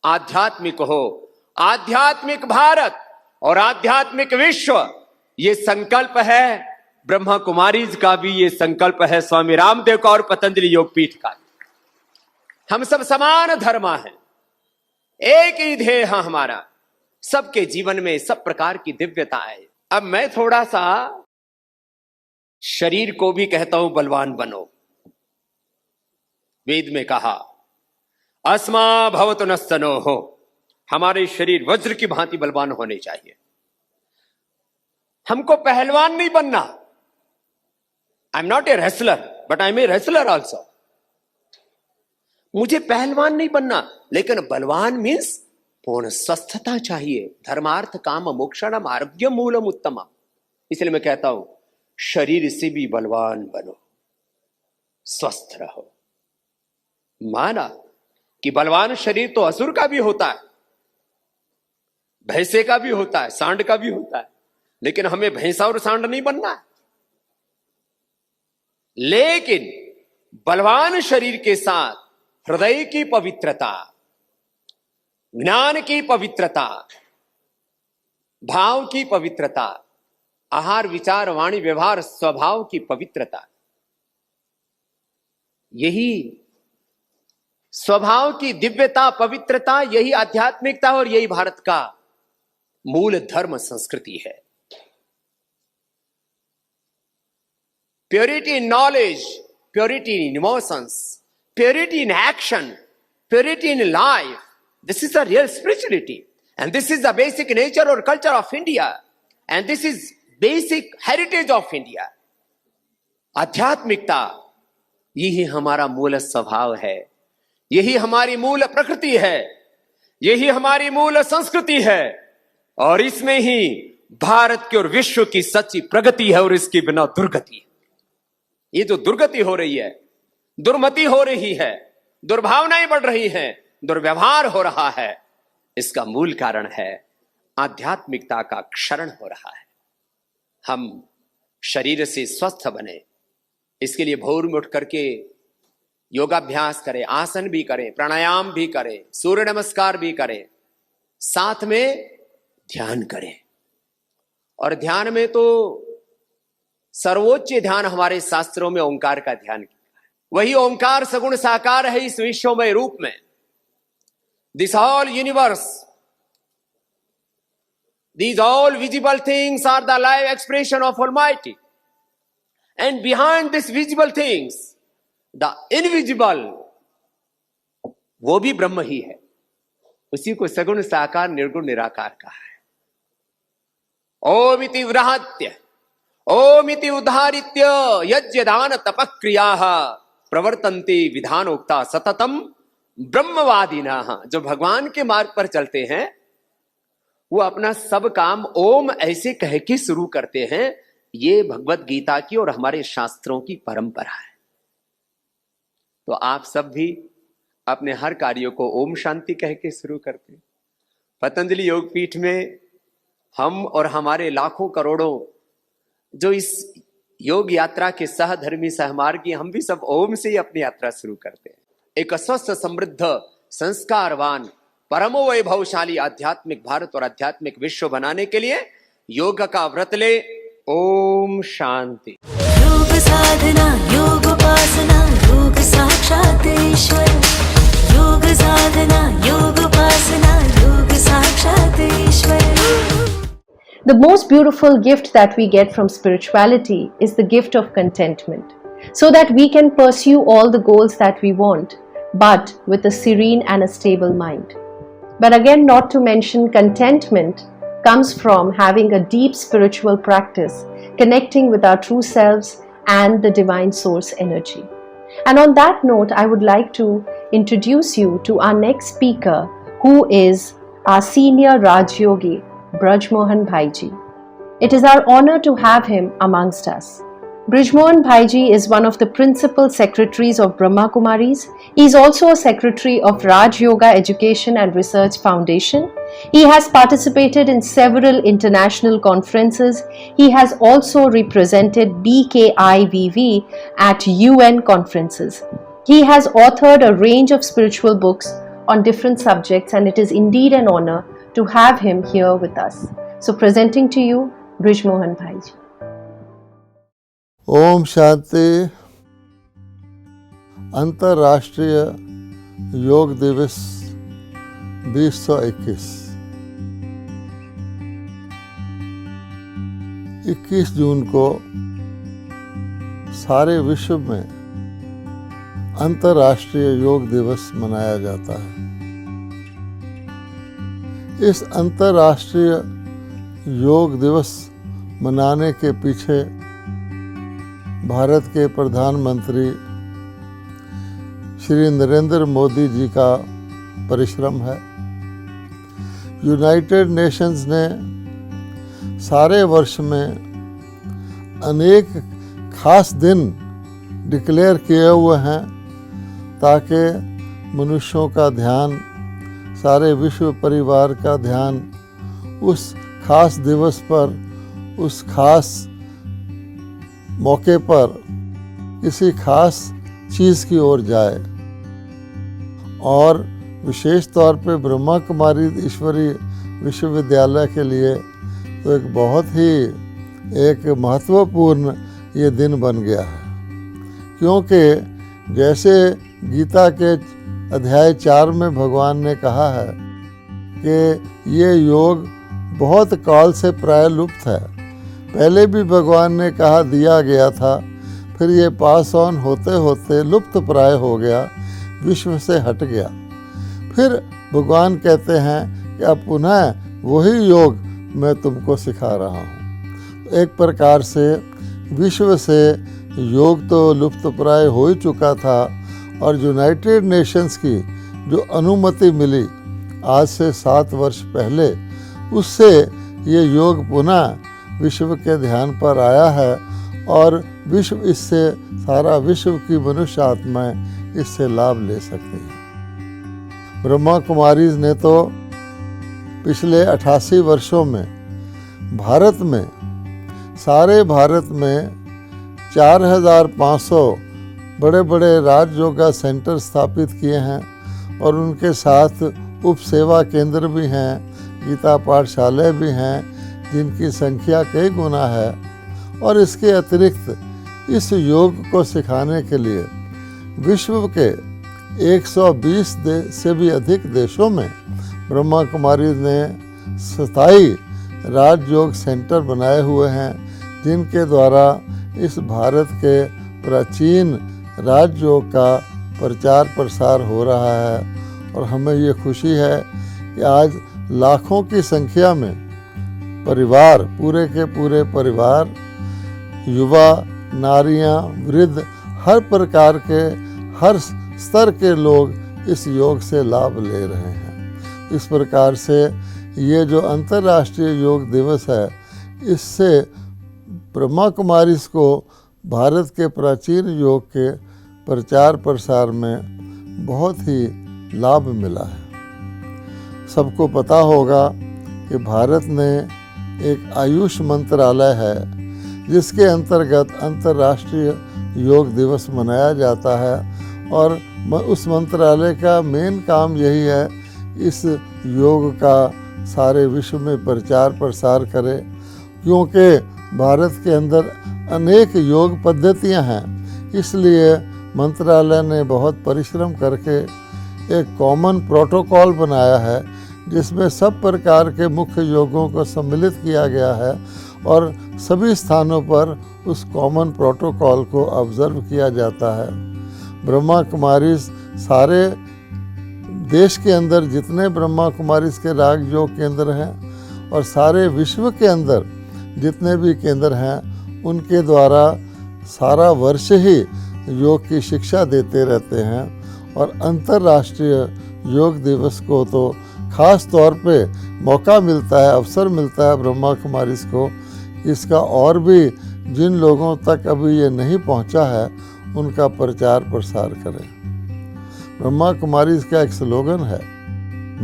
आध्यात्मिक हो। आध्यात्मिक भारत और आध्यात्मिक विश्व, ये संकल्प है ब्रह्मा कुमारीज का भी, ये संकल्प है स्वामी रामदेव का और पतंजलि योग पीठ का। हम सब समान धर्मा हैं, एक ही ध्येय है हमारा। सबके जीवन में सब प्रकार की दिव्यता है। अब मैं थोड़ा सा शरीर को भी कहता हूं बलवान बनो। वेद में कहा अस्मा भवतु नस्तनो हो, हमारे शरीर वज्र की भांति बलवान होने चाहिए। हमको पहलवान नहीं बनना। I am not a wrestler but I am a wrestler also. मुझे पहलवान नहीं बनना, लेकिन बलवान मीन्स पूर्ण स्वस्थता चाहिए। धर्मार्थ काम मोक्षणम आरोग्य मूलम उत्तमम। इसलिए मैं कहता हूं शरीर से भी बलवान बनो, स्वस्थ रहो। माना कि बलवान शरीर तो असुर का भी होता है, भैंसे का भी होता है, सांड का भी होता है, लेकिन हमें भैंसा और सांड नहीं बनना है। लेकिन बलवान शरीर के साथ हृदय की पवित्रता, ज्ञान की पवित्रता, भाव की पवित्रता, आहार, विचार, वाणी, व्यवहार, स्वभाव की पवित्रता, यही स्वभाव की दिव्यता, पवित्रता, यही आध्यात्मिकता और यही भारत का मूल धर्म संस्कृति है। Purity in knowledge, purity in emotions, purity in action, purity in life, this is the real spirituality, and this is the basic nature or culture of India, and this is basic heritage of India. आध्यात्मिकता यही हमारा मूल स्वभाव है, यही हमारी मूल प्रकृति है, यही हमारी मूल संस्कृति है, और इसमें ही भारत की और विश्व की सच्ची प्रगति है, और इसके बिना दुर्गति है। ये जो दुर्गति हो रही है, दुर्मति हो रही है, दुर्भावनाएं बढ़ रही हैं, दुर्व्यवहार हो रहा है, इसका मूल कारण है आध्यात्मिकता का क्षरण हो रहा है। हम शरीर से स्वस्थ बने, इसके लिए भोर में उठ करके योगाभ्यास करें, आसन भी करें, प्राणायाम भी करें, सूर्य नमस्कार भी करें, साथ में ध्यान करें। और ध्यान में तो सर्वोच्च ध्यान हमारे शास्त्रों में ओंकार का ध्यान किया है। वही ओंकार सगुण साकार है इस विश्वमय रूप में। This all universe, these all visible things are the live expression of Almighty, and behind these visible things the invisible, वो भी ब्रह्म ही है। उसी को सगुण साकार निर्गुण निराकार कहा है। ओम इति वृहत्य ओम इति उदाहरित्य यज्ञदान तपक्रियाः प्रवर्तन्ते विधानोक्ता सततम ब्रह्मवादिनाः। जो भगवान के मार्ग पर चलते हैं वो अपना सब काम ओम ऐसे कह के शुरू करते हैं। ये भगवत गीता की और हमारे शास्त्रों की परंपरा है। तो आप सब भी अपने हर कार्यों को ओम शांति कह के शुरू करते हैं। पतंजलि योग पीठ में हम और हमारे लाखों करोड़ों जो इस योग यात्रा के सहधर्मी सहमार्गी, हम भी सब ओम से ही अपनी यात्रा शुरू करते हैं। एक स्वस्थ समृद्ध संस्कारवान परम वैभवशाली आध्यात्मिक भारत और आध्यात्मिक विश्व बनाने के लिए योग का व्रत ले। ओम शांति। योग साधना योग उपासना योग साक्षात ईश्वर। योग साधना योग उपासना योग साक्षात ईश्वर। The most beautiful gift that we get from spirituality is the gift of contentment, so that we can pursue all the goals that we want, but with a serene and a stable mind. But again, not to mention, contentment comes from having a deep spiritual practice, connecting with our true selves and the divine source energy. And on that note, I would like to introduce you to our next speaker, who is our senior Rajyogi, Brajmohan Bhaiji. It is our honor to have him amongst us. Brajmohan Bhaiji is one of the principal secretaries of Brahma Kumaris. He is also a secretary of Rajyoga Education and Research Foundation. He has participated in several international conferences. He has also represented BKIVV at UN conferences. He has authored a range of spiritual books on different subjects, and it is indeed an honor to have him here with us. So presenting to you, Brajmohan Bhaiji. Om Shanti. अंतर्राष्ट्रीय योग दिवस 2021 21 जून को सारे विश्व में अंतर्राष्ट्रीय योग दिवस मनाया जाता है। इस अंतर्राष्ट्रीय योग दिवस मनाने के पीछे भारत के प्रधानमंत्री श्री नरेंद्र मोदी जी का परिश्रम है। यूनाइटेड नेशंस ने सारे वर्ष में अनेक खास दिन डिक्लेयर किए हुए हैं ताकि मनुष्यों का ध्यान, सारे विश्व परिवार का ध्यान उस खास दिवस पर, उस खास मौके पर किसी खास चीज़ की ओर जाए। और विशेष तौर पे ब्रह्मा कुमारी ईश्वरीय विश्वविद्यालय के लिए तो एक बहुत ही एक महत्वपूर्ण ये दिन बन गया है, क्योंकि जैसे गीता के अध्याय 4 में भगवान ने कहा है कि ये योग बहुत काल से प्राय लुप्त है। पहले भी भगवान ने कहा दिया गया था, फिर ये पास ऑन होते होते लुप्त प्राय हो गया, विश्व से हट गया। फिर भगवान कहते हैं कि अब पुनः वही योग मैं तुमको सिखा रहा हूँ। एक प्रकार से विश्व से योग तो लुप्त प्राय हो ही चुका था, और यूनाइटेड नेशंस की जो अनुमति मिली आज से 7 वर्ष पहले, उससे ये योग पुनः विश्व के ध्यान पर आया है, और विश्व इससे, सारा विश्व की मनुष्य आत्माएं इससे लाभ ले सकती हैं। ब्रह्मा कुमारीज ने तो पिछले 88 वर्षों में भारत में सारे भारत में 4500 बड़े बड़े राजयोगा सेंटर स्थापित किए हैं और उनके साथ उप सेवा केंद्र भी हैं, गीता पाठशालाएँ भी हैं जिनकी संख्या कई गुना है। और इसके अतिरिक्त इस योग को सिखाने के लिए विश्व के 120 से भी अधिक देशों में ब्रह्मा कुमारी ने स्थायी राजयोग सेंटर बनाए हुए हैं, जिनके द्वारा इस भारत के प्राचीन राजयोग का प्रचार प्रसार हो रहा है। और हमें ये खुशी है कि आज लाखों की संख्या में परिवार, पूरे के पूरे परिवार, युवा, नारियां, वृद्ध, हर प्रकार के, हर स्तर के लोग इस योग से लाभ ले रहे हैं। इस प्रकार से ये जो अंतर्राष्ट्रीय योग दिवस है, इससे ब्रह्मा कुमारीज को भारत के प्राचीन योग के प्रचार प्रसार में बहुत ही लाभ मिला है। सबको पता होगा कि भारत ने एक आयुष मंत्रालय है जिसके अंतर्गत अंतर्राष्ट्रीय योग दिवस मनाया जाता है और उस मंत्रालय का मेन काम यही है इस योग का सारे विश्व में प्रचार प्रसार करे, क्योंकि भारत के अंदर अनेक योग पद्धतियां हैं। इसलिए मंत्रालय ने बहुत परिश्रम करके एक कॉमन प्रोटोकॉल बनाया है जिसमें सब प्रकार के मुख्य योगों को सम्मिलित किया गया है और सभी स्थानों पर उस कॉमन प्रोटोकॉल को ऑब्जर्व किया जाता है। ब्रह्मा कुमारीज सारे देश के अंदर जितने ब्रह्मा कुमारीज के राग योग केंद्र हैं और सारे विश्व के अंदर जितने भी केंद्र हैं, उनके द्वारा सारा वर्ष ही योग की शिक्षा देते रहते हैं। और अंतर्राष्ट्रीय योग दिवस को तो ख़ास तौर पे मौका मिलता है, अवसर मिलता है ब्रह्मा कुमारीज को, इसका और भी जिन लोगों तक अभी ये नहीं पहुंचा है उनका प्रचार प्रसार करें। ब्रह्मा कुमारीज का एक स्लोगन है,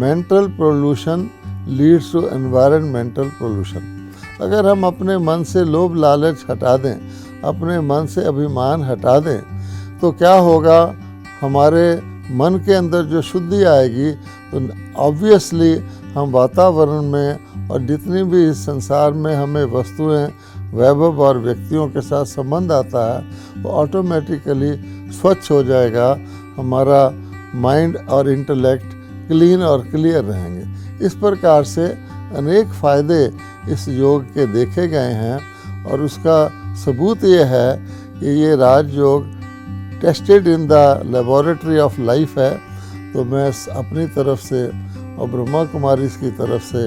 mental pollution leads to environmental pollution. अगर हम अपने मन से लोभ लालच हटा दें, अपने मन से अभिमान हटा दें, तो क्या होगा, हमारे मन के अंदर जो शुद्धि आएगी तो ऑब्वियसली हम वातावरण में और जितनी भी इस संसार में हमें वस्तुएं, वैभव और व्यक्तियों के साथ संबंध आता है, वो ऑटोमेटिकली स्वच्छ हो जाएगा। हमारा माइंड और इंटेलेक्ट क्लीन और क्लियर रहेंगे। इस प्रकार से अनेक फ़ायदे इस योग के देखे गए हैं और उसका सबूत ये है कि ये Rajyoga tested in the laboratory of life है। तो मैं अपनी तरफ से और ब्रह्मा कुमारीज की तरफ से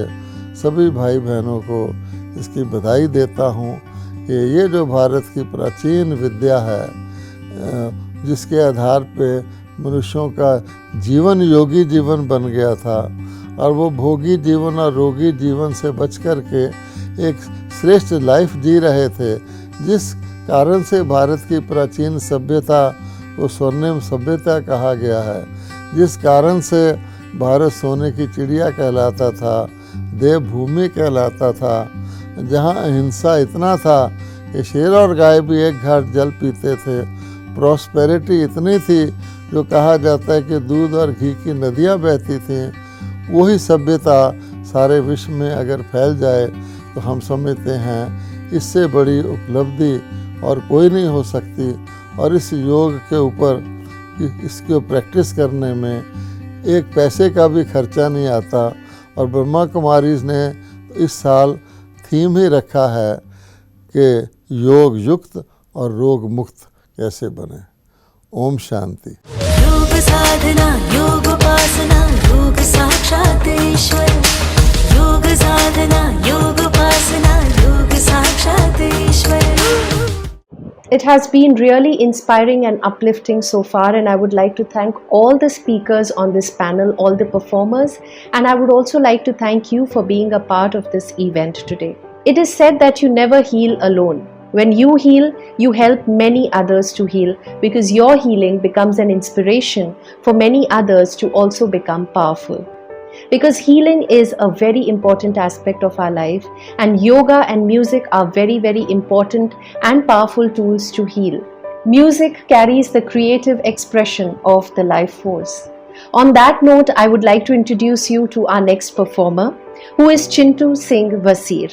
सभी भाई बहनों को इसकी बधाई देता हूँ कि ये जो भारत की प्राचीन विद्या है, जिसके आधार पे मनुष्यों का जीवन योगी जीवन बन गया था और वो भोगी जीवन और रोगी जीवन से बच कर के एक श्रेष्ठ लाइफ जी रहे थे, जिस कारण से भारत की प्राचीन सभ्यता को स्वर्णिम सभ्यता कहा गया है, जिस कारण से भारत सोने की चिड़िया कहलाता था, देवभूमि कहलाता था, जहाँ अहिंसा इतना था कि शेर और गाय भी एक घाट जल पीते थे, प्रॉस्पेरिटी इतनी थी जो कहा जाता है कि दूध और घी की नदियाँ बहती थीं। वही सभ्यता सारे विश्व में अगर फैल जाए तो हम समझते हैं इससे बड़ी उपलब्धि और कोई नहीं हो सकती। और इस योग के ऊपर इसको प्रैक्टिस करने में एक पैसे का भी खर्चा नहीं आता। और ब्रह्मा कुमारीज ने इस साल थीम ही रखा है कि योग युक्त और रोग मुक्त कैसे बने। ओम शांति। योग साधना योग उपासना योग साक्षात ईश्वर। योग साधना योग उपासना योग साक्षात ईश्वर। It has been really inspiring and uplifting so far, and I would like to thank all the speakers on this panel, all the performers, and I would also like to thank you for being a part of this event today. It is said that you never heal alone. When you heal, you help many others to heal, because your healing becomes an inspiration for many others to also become powerful. because healing is a very important aspect of our life, and yoga and music are very, very important and powerful tools to heal. Music carries the creative expression of the life force. On that note, I would like to introduce you to our next performer, who is Chintu Singh Vasir.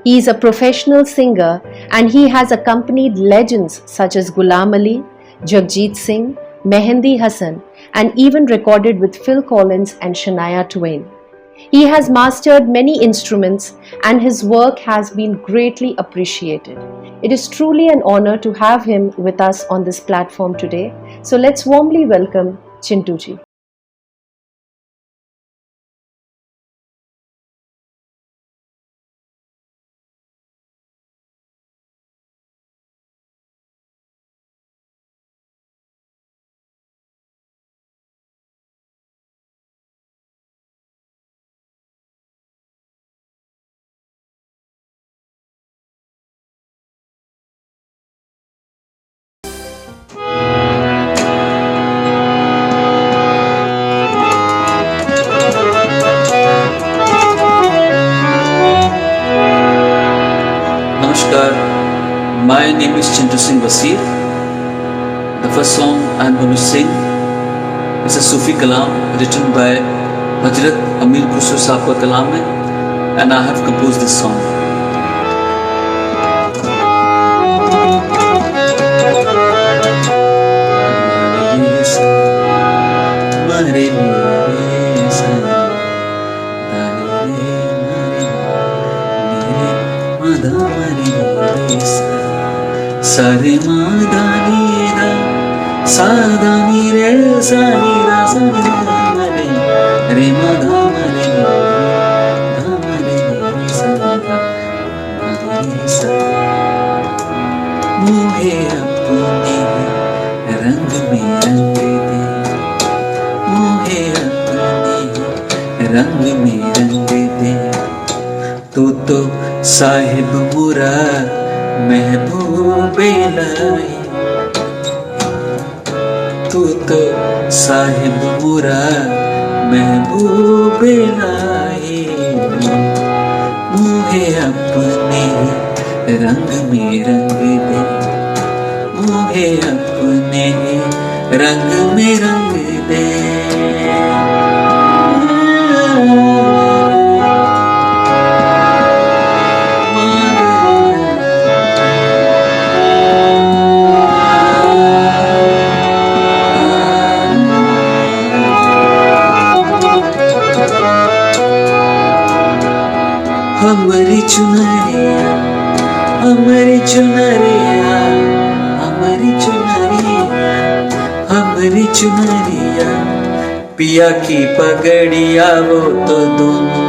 He is a professional singer and he has accompanied legends such as Ghulam Ali, Jagjit Singh, Mehendi Hasan, and even recorded with Phil Collins and Shania Twain. He has mastered many instruments and his work has been greatly appreciated. It is truly an honor to have him with us on this platform today. So let's warmly welcome Chintu ji. Namaskar, my name is Chintu Singh Vasir. The first song I am going to sing is a Sufi kalam written by Hazrat Amir Khusro Sahab ka kalam hai, and I have composed this song. Sare ma da ni da sa da ni re sa ni da sa ni da ma re ma da ma re da ma re sa da ma re sa. Mohe apne rang mein rang de, mohe apne rang mein rang de. Tu to sahib mura महबूबे लाई, तू तो साहिब मुरा महबूबे लाई, मुझे अपने रंग में रंग दे, मुझे अपने रंग में रंग दे. हमारी चुनरिया, हमारी चुनरिया, हमारी चुनरिया, हमारी चुनरिया, पिया की पगड़िया वो तो दोनों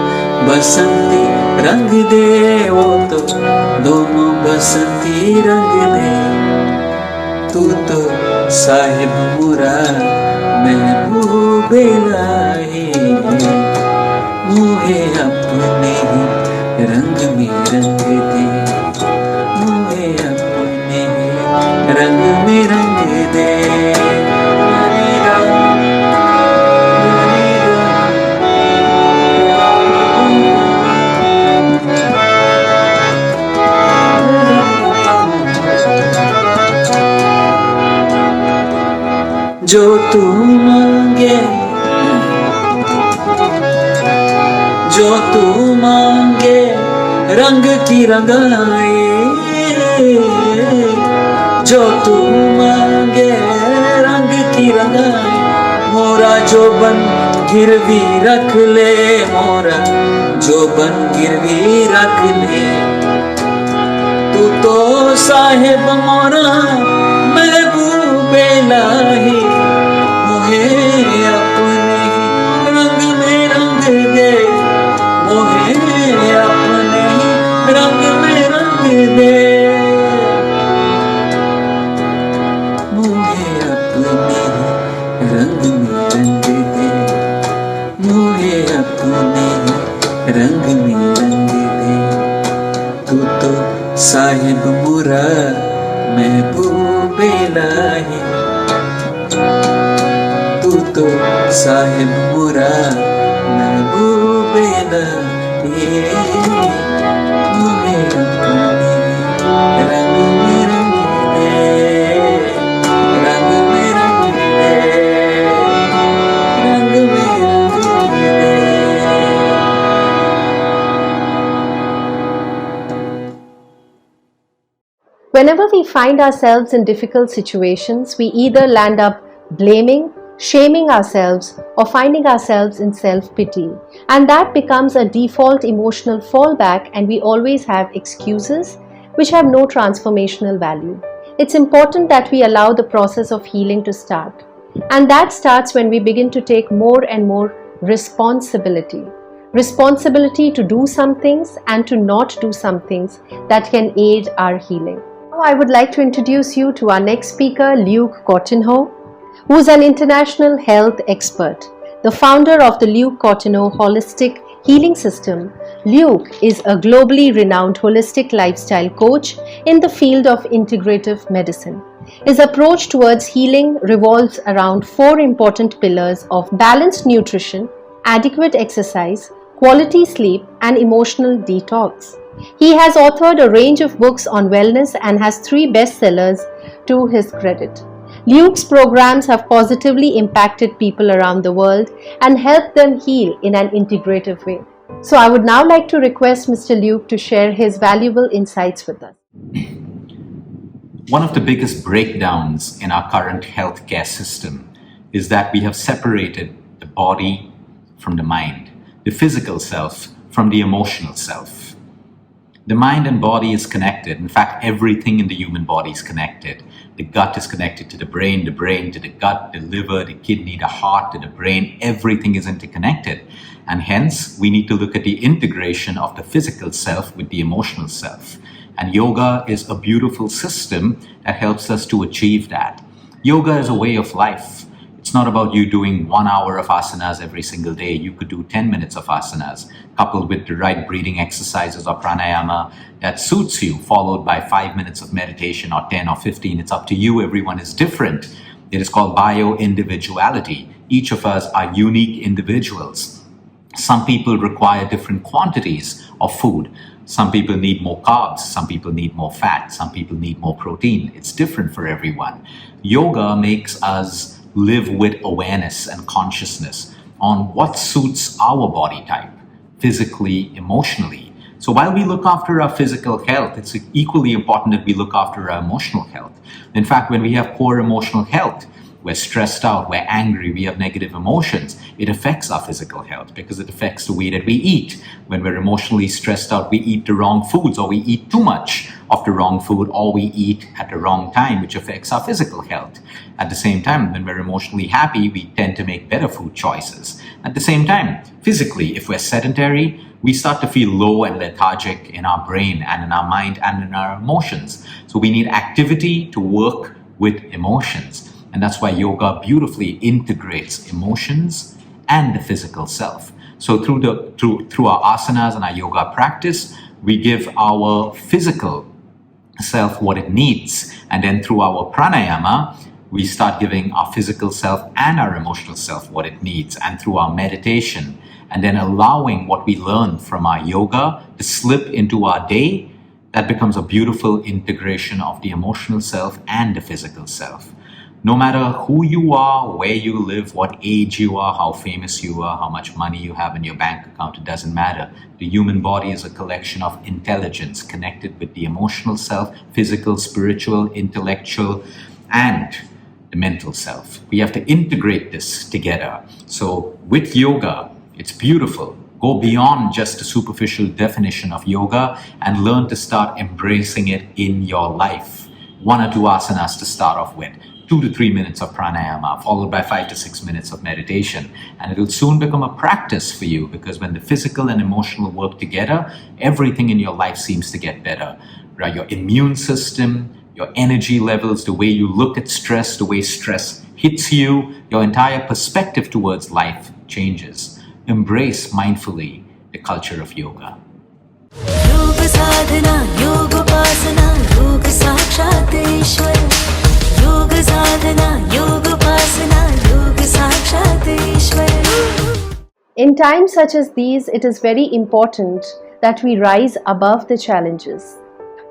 बसंती रंग दे, वो तो दोनों बसंती रंग दे. तू तो साहिब मुरा महबूबे लाई, मुझे अपने रंग में रंग दे, मुझे अपने रंग में रंग दे. जो तू मांगे, जो तू मांगे रंग की रंगाई, जो तू मांगे रंग की रंगाई. मोरा जो बन गिरवी रख ले, मोरा जो बन गिरवी रख ले. तू तो साहिब मोरा महबूबे लाही, मुझे अपने रंग में रंग दे, मुझे अपने रंग में रंग दे, मुझे अपने रंग में रंग दे, मुझे अपने रंग में रंग दे. तू तो साहिब मुरा महबूबे लाही, तू तो साहिब मुरा महबूबे ये घूमे रंगीले रंग में रंगीले रंग में रंगीले रंग में रंगीले. Whenever we find ourselves in difficult situations, we either land up blaming, shaming ourselves, or finding ourselves in self-pity. And that becomes a default emotional fallback, and we always have excuses which have no transformational value. It's important that we allow the process of healing to start. And that starts when we begin to take more and more responsibility. Responsibility to do some things and to not do some things that can aid our healing. Now I would like to introduce you to our next speaker, Luke Courtenau, who is an international health expert. The founder of the Luke Courtenau Holistic Healing System, Luke is a globally renowned holistic lifestyle coach in the field of integrative medicine. His approach towards healing revolves around 4 important pillars of balanced nutrition, adequate exercise, quality sleep, and emotional detox. He has authored a range of books on wellness and has 3 bestsellers to his credit. Luke's programs have positively impacted people around the world and helped them heal in an integrative way. So I would now like to request Mr. Luke to share his valuable insights with us. One of the biggest breakdowns in our current healthcare system is that we have separated the body from the mind, the physical self from the emotional self. The mind and body is connected. In fact, everything in the human body is connected. The gut is connected to the brain to the gut, the liver, the kidney, the heart, to the brain. Everything is interconnected. And hence, we need to look at the integration of the physical self with the emotional self. And yoga is a beautiful system that helps us to achieve that. Yoga is a way of life. It's not about you doing 1 hour of asanas every single day. You could do 10 minutes of asanas, coupled with the right breathing exercises or pranayama that suits you, followed by 5 minutes of meditation or 10 or 15. It's up to you. Everyone is different. It is called bio-individuality. Each of us are unique individuals. Some people require different quantities of food. Some people need more carbs. Some people need more fat. Some people need more protein. It's different for everyone. Yoga makes us live with awareness and consciousness on what suits our body type, physically, emotionally. So while we look after our physical health, it's equally important that we look after our emotional health. In fact, when we have poor emotional health, we're stressed out, we're angry, we have negative emotions, it affects our physical health because it affects the way that we eat. When we're emotionally stressed out, we eat the wrong foods, or we eat too much of the wrong food, or we eat at the wrong time, which affects our physical health. At the same time, when we're emotionally happy, we tend to make better food choices. At the same time, physically, if we're sedentary, we start to feel low and lethargic in our brain and in our mind and in our emotions. So we need activity to work with emotions. And that's why yoga beautifully integrates emotions and the physical self. So through our asanas and our yoga practice, we give our physical self what it needs. And then through our pranayama, we start giving our physical self and our emotional self what it needs. And through our meditation, and then allowing what we learn from our yoga to slip into our day, that becomes a beautiful integration of the emotional self and the physical self. No matter who you are, where you live, what age you are, how famous you are, how much money you have in your bank account, it doesn't matter. The human body is a collection of intelligence connected with the emotional self, physical, spiritual, intellectual, and the mental self. We have to integrate this together. So with yoga, it's beautiful. Go beyond just the superficial definition of yoga and learn to start embracing it in your life. 1 or 2 asanas to start off with. 2 to 3 minutes of pranayama, followed by 5 to 6 minutes of meditation. And it will soon become a practice for you, because when the physical and emotional work together, everything in your life seems to get better. Right? Your immune system, your energy levels, the way you look at stress, the way stress hits you, your entire perspective towards life changes. Embrace mindfully the culture of yoga. योग साधना योग उपासना योग साक्षात ईश्वर योग साधना योग उपासना योग साक्षात ईश्वर. In times such as these, it is very important that we rise above the challenges.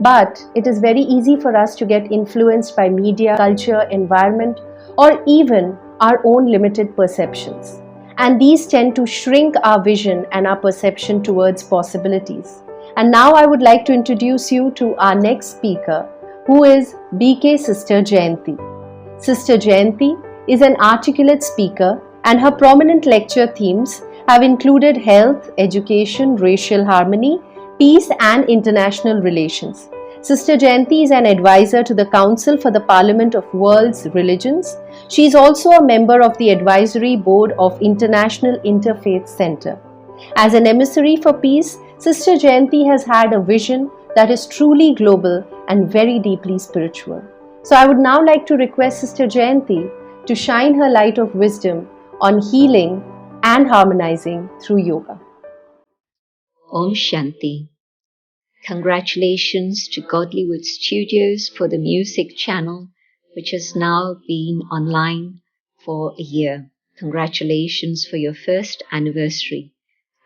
But it is very easy for us to get influenced by media, culture, environment, or even our own limited perceptions. And these tend to shrink our vision and our perception towards possibilities. And now I would like to introduce you to our next speaker, who is BK Sister Jayanti. Sister Jayanti is an articulate speaker, and her prominent lecture themes have included health, education, racial harmony, peace and international relations. Sister Jayanti is an advisor to the Council for the Parliament of World's Religions. She is also a member of the Advisory Board of International Interfaith Center. As an emissary for peace, Sister Jayanti has had a vision that is truly global and very deeply spiritual. So I would now like to request Sister Jayanti to shine her light of wisdom on healing and harmonizing through yoga. Om Shanti. Congratulations to Godlywood Studios for the music channel, which has now been online for a year. Congratulations for your first anniversary.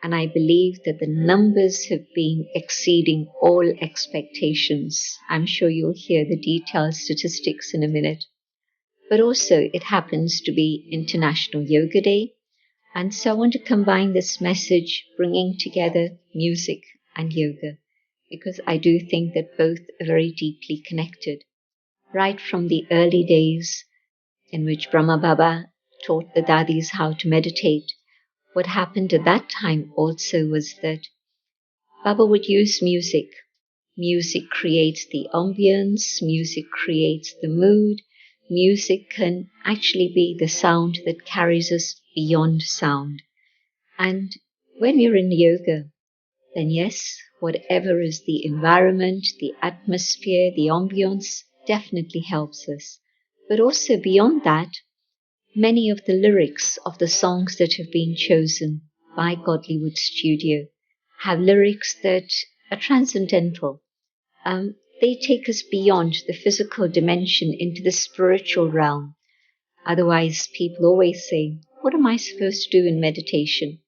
And I believe that the numbers have been exceeding all expectations. I'm sure you'll hear the detailed statistics in a minute. But also it happens to be International Yoga Day. And so I want to combine this message bringing together music and yoga, because I do think that both are very deeply connected. Right from the early days in which Brahma Baba taught the Dadis how to meditate, what happened at that time also was that Baba would use music. Music creates the ambience, music creates the mood. Music can actually be the sound that carries us beyond sound. And when we're in yoga, then yes, whatever is the environment, the atmosphere, the ambience definitely helps us. But also beyond that, many of the lyrics of the songs that have been chosen by Godlywood Studio have lyrics that are transcendental. They take us beyond the physical dimension into the spiritual realm. Otherwise, people always say, what am I supposed to do in meditation?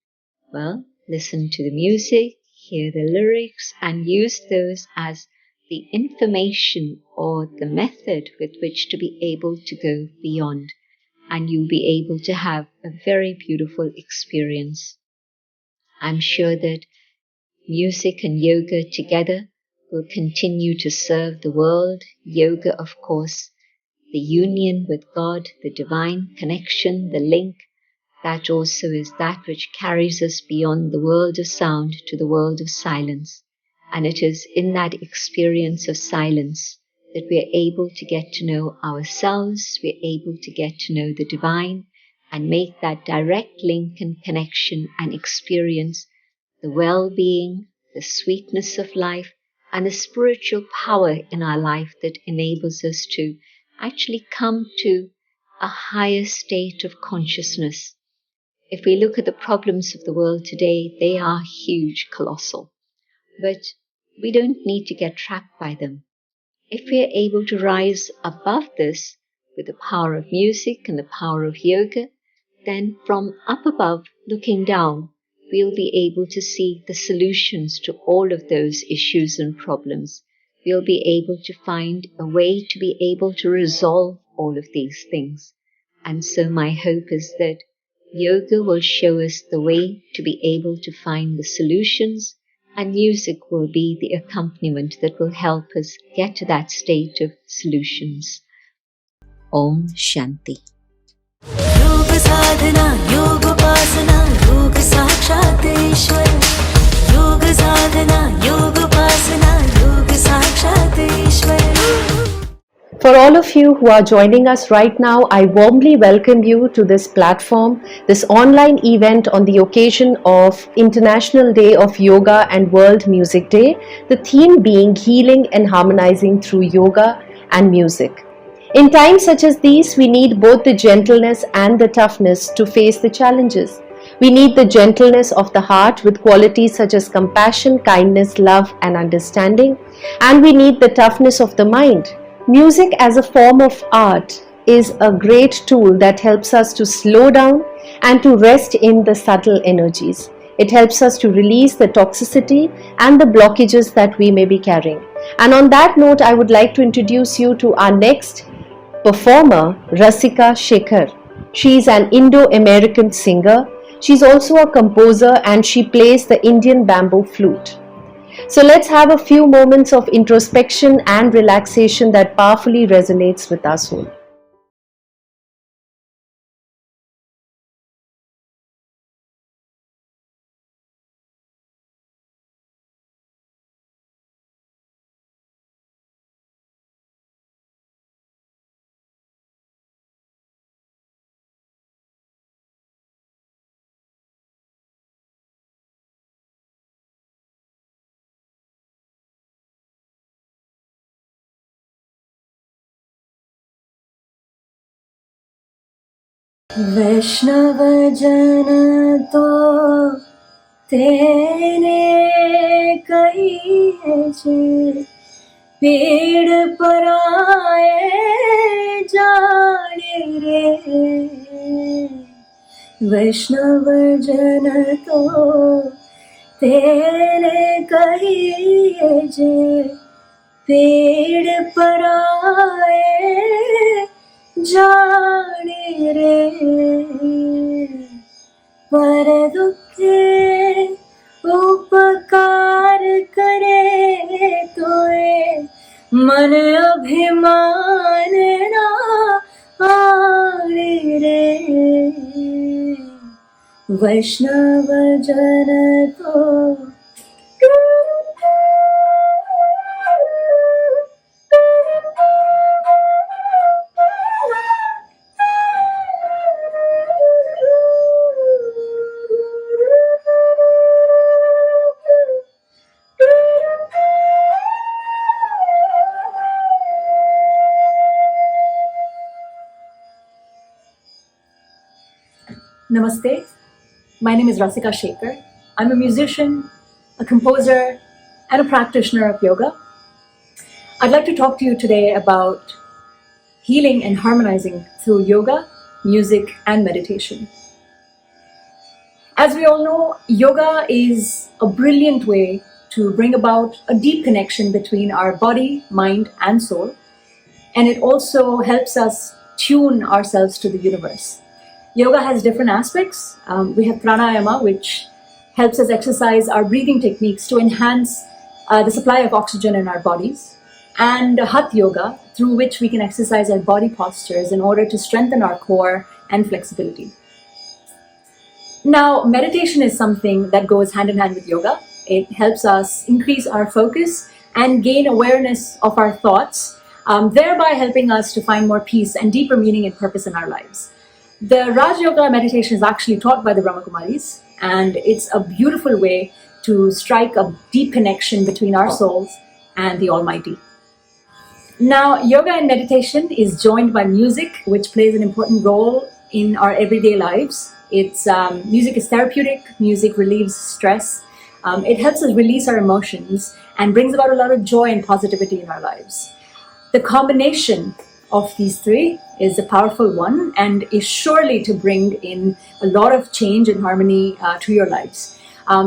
Well, listen to the music, hear the lyrics, and use those as the information or the method with which to be able to go beyond. And you'll be able to have a very beautiful experience. I'm sure that music and yoga together will continue to serve the world. Yoga, of course, the union with God, the divine connection, the link, that also is that which carries us beyond the world of sound to the world of silence. And it is in that experience of silence that we are able to get to know ourselves, we are able to get to know the divine, and make that direct link and connection and experience the well-being, the sweetness of life, and the spiritual power in our life that enables us to actually come to a higher state of consciousness. If we look at the problems of the world today, they are huge, colossal. But we don't need to get trapped by them. If we are able to rise above this with the power of music and the power of yoga, then from up above, looking down, we'll be able to see the solutions to all of those issues and problems. We'll be able to find a way to be able to resolve all of these things. And so my hope is that yoga will show us the way to be able to find the solutions, and music will be the accompaniment that will help us get to that state of solutions. Om Shanti. योग साधना योग उपासना योग साक्षात ईश्वर योग साधना योग उपासना योग साक्षात ईश्वर. For all of you who are joining us right now, I warmly welcome you to this platform, this online event on the occasion of International Day of Yoga and World Music Day, the theme being healing and harmonizing through yoga and music. In times such as these, we need both the gentleness and the toughness to face the challenges. We need the gentleness of the heart with qualities such as compassion, kindness, love and understanding. And we need the toughness of the mind. Music as a form of art is a great tool that helps us to slow down and to rest in the subtle energies. It helps us to release the toxicity and the blockages that we may be carrying. And on that note, I would like to introduce you to our next performer, Rasika Shekhar. She is an Indo-American singer. She's also a composer and she plays the Indian bamboo flute. So let's have a few moments of introspection and relaxation that powerfully resonates with our soul. वैष्णव जन तो तेने कहिए जे पेड़ पर आए जाने रे वैष्णव जन तो तेने कहिए जे पेड़ पर आए जाने रे पर दुखे उपकार करे तोए मन अभिमान ना आने रे वैष्णव जन तो Namaste, my name is Rasika Shekhar. I'm a musician, a composer, and a practitioner of yoga. I'd like to talk to you today about healing and harmonizing through yoga, music, and meditation. As we all know, yoga is a brilliant way to bring about a deep connection between our body, mind, and soul. And it also helps us tune ourselves to the universe. Yoga has different aspects. We have pranayama, which helps us exercise our breathing techniques to enhance the supply of oxygen in our bodies. And Hatha Yoga, through which we can exercise our body postures in order to strengthen our core and flexibility. Now, meditation is something that goes hand in hand with yoga. It helps us increase our focus and gain awareness of our thoughts, thereby helping us to find more peace and deeper meaning and purpose in our lives. The Rajyoga meditation is actually taught by the Brahmakumaris, and it's a beautiful way to strike a deep connection between our souls and the Almighty. Now, yoga and meditation is joined by music, which plays an important role in our everyday lives. Music is therapeutic, music relieves stress, it helps us release our emotions and brings about a lot of joy and positivity in our lives. The combination of these three is a powerful one and is surely to bring in a lot of change and harmony to your lives.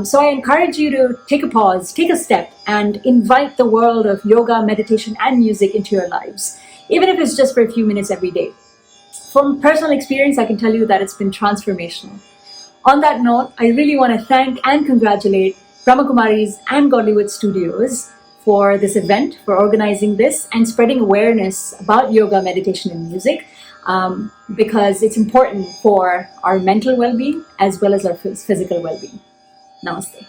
So I encourage you to take a pause, take a step, and invite the world of yoga, meditation, and music into your lives, even if it's just for a few minutes every day. From personal experience, I can tell you that it's been transformational. On that note, I really want to thank and congratulate Brahmakumaris and Godlywood Studios for this event, for organizing this and spreading awareness about yoga, meditation, and music, because it's important for our mental well-being as well as our physical well-being. Namaste.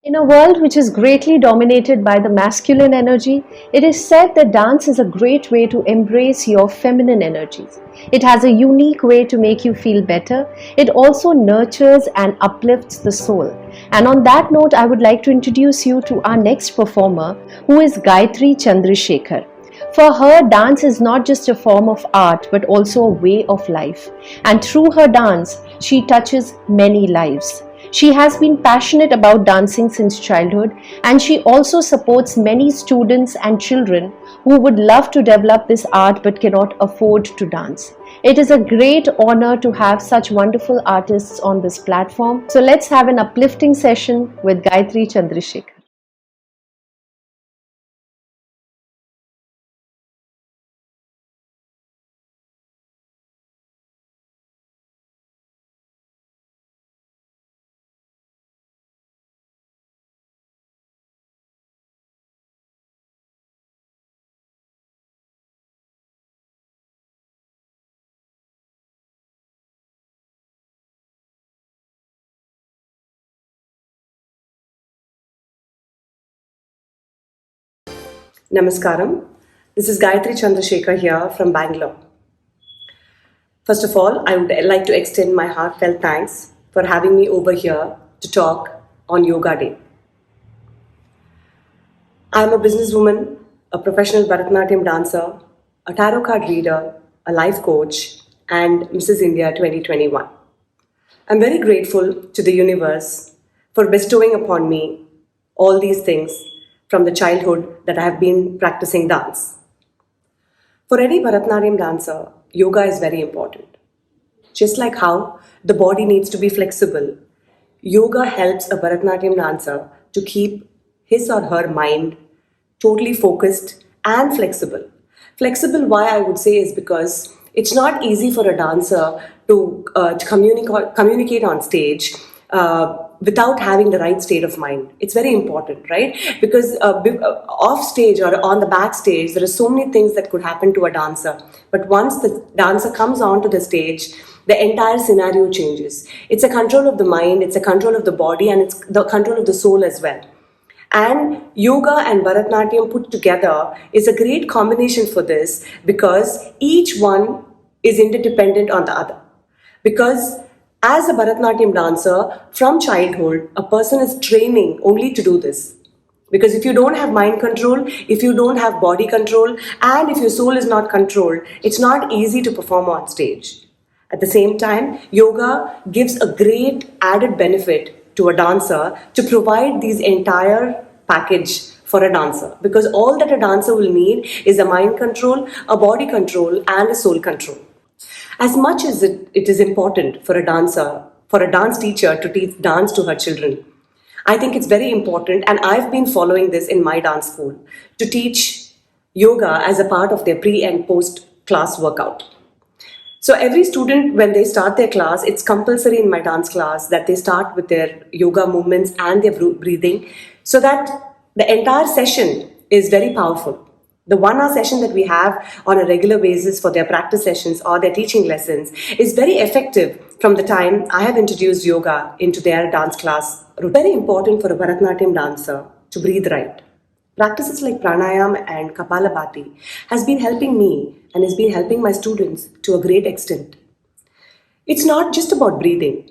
In a world which is greatly dominated by the masculine energy, it is said that dance is a great way to embrace your feminine energies. It has a unique way to make you feel better. It also nurtures and uplifts the soul. And on that note, I would like to introduce you to our next performer, who is Gayatri Chandrasekhar. For her, dance is not just a form of art but also a way of life. And through her dance, she touches many lives. She has been passionate about dancing since childhood, and she also supports many students and children who would love to develop this art but cannot afford to dance. It is a great honor to have such wonderful artists on this platform. So let's have an uplifting session with Gayatri Chandrasekhar. Namaskaram. This is Gayatri Chandrasekhar here from Bangalore. First of all, I would like to extend my heartfelt thanks for having me over here to talk on Yoga Day. I am a businesswoman, a professional Bharatanatyam dancer, a tarot card reader, a life coach, and Mrs. India 2021. I'm very grateful to the universe for bestowing upon me all these things from the childhood that I have been practicing dance. For any Bharatanatyam dancer, yoga is very important. Just like how the body needs to be flexible, yoga helps a Bharatanatyam dancer to keep his or her mind totally focused and flexible. Flexible, why I would say, is because it's not easy for a dancer to communicate on stage without having the right state of mind. It's very important, right? Because off stage or on the backstage, there are so many things that could happen to a dancer. But once the dancer comes onto the stage, the entire scenario changes. It's a control of the mind, it's a control of the body, and it's the control of the soul as well. And yoga and Bharatanatyam put together is a great combination for this, because each one is interdependent on the other. Because as a Bharatanatyam dancer, from childhood, a person is training only to do this. Because if you don't have mind control, if you don't have body control, and if your soul is not controlled, it's not easy to perform on stage. At the same time, yoga gives a great added benefit to a dancer to provide these entire package for a dancer. Because all that a dancer will need is a mind control, a body control, and a soul control. As much as it is important for a dancer, for a dance teacher to teach dance to her children, I think it's very important, and I've been following this in my dance school, to teach yoga as a part of their pre and post class workout. So every student, when they start their class, it's compulsory in my dance class that they start with their yoga movements and their breathing, so that the entire session is very powerful. The 1 hour session that we have on a regular basis for their practice sessions or their teaching lessons is very effective from the time I have introduced yoga into their dance class. Very important for a Bharatanatyam dancer to breathe right. Practices like pranayama and kapalabhati has been helping me and has been helping my students to a great extent. It's not just about breathing.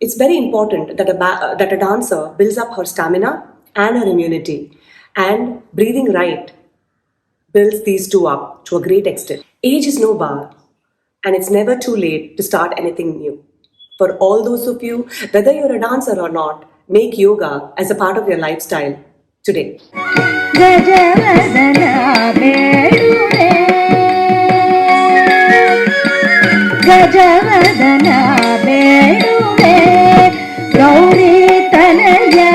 It's very important that a dancer builds up her stamina and her immunity, and breathing right builds these two up to a great extent. Age is no bar, and it's never too late to start anything new. For all those of you, whether you're a dancer or not, make yoga as a part of your lifestyle today. Gauri Tanaya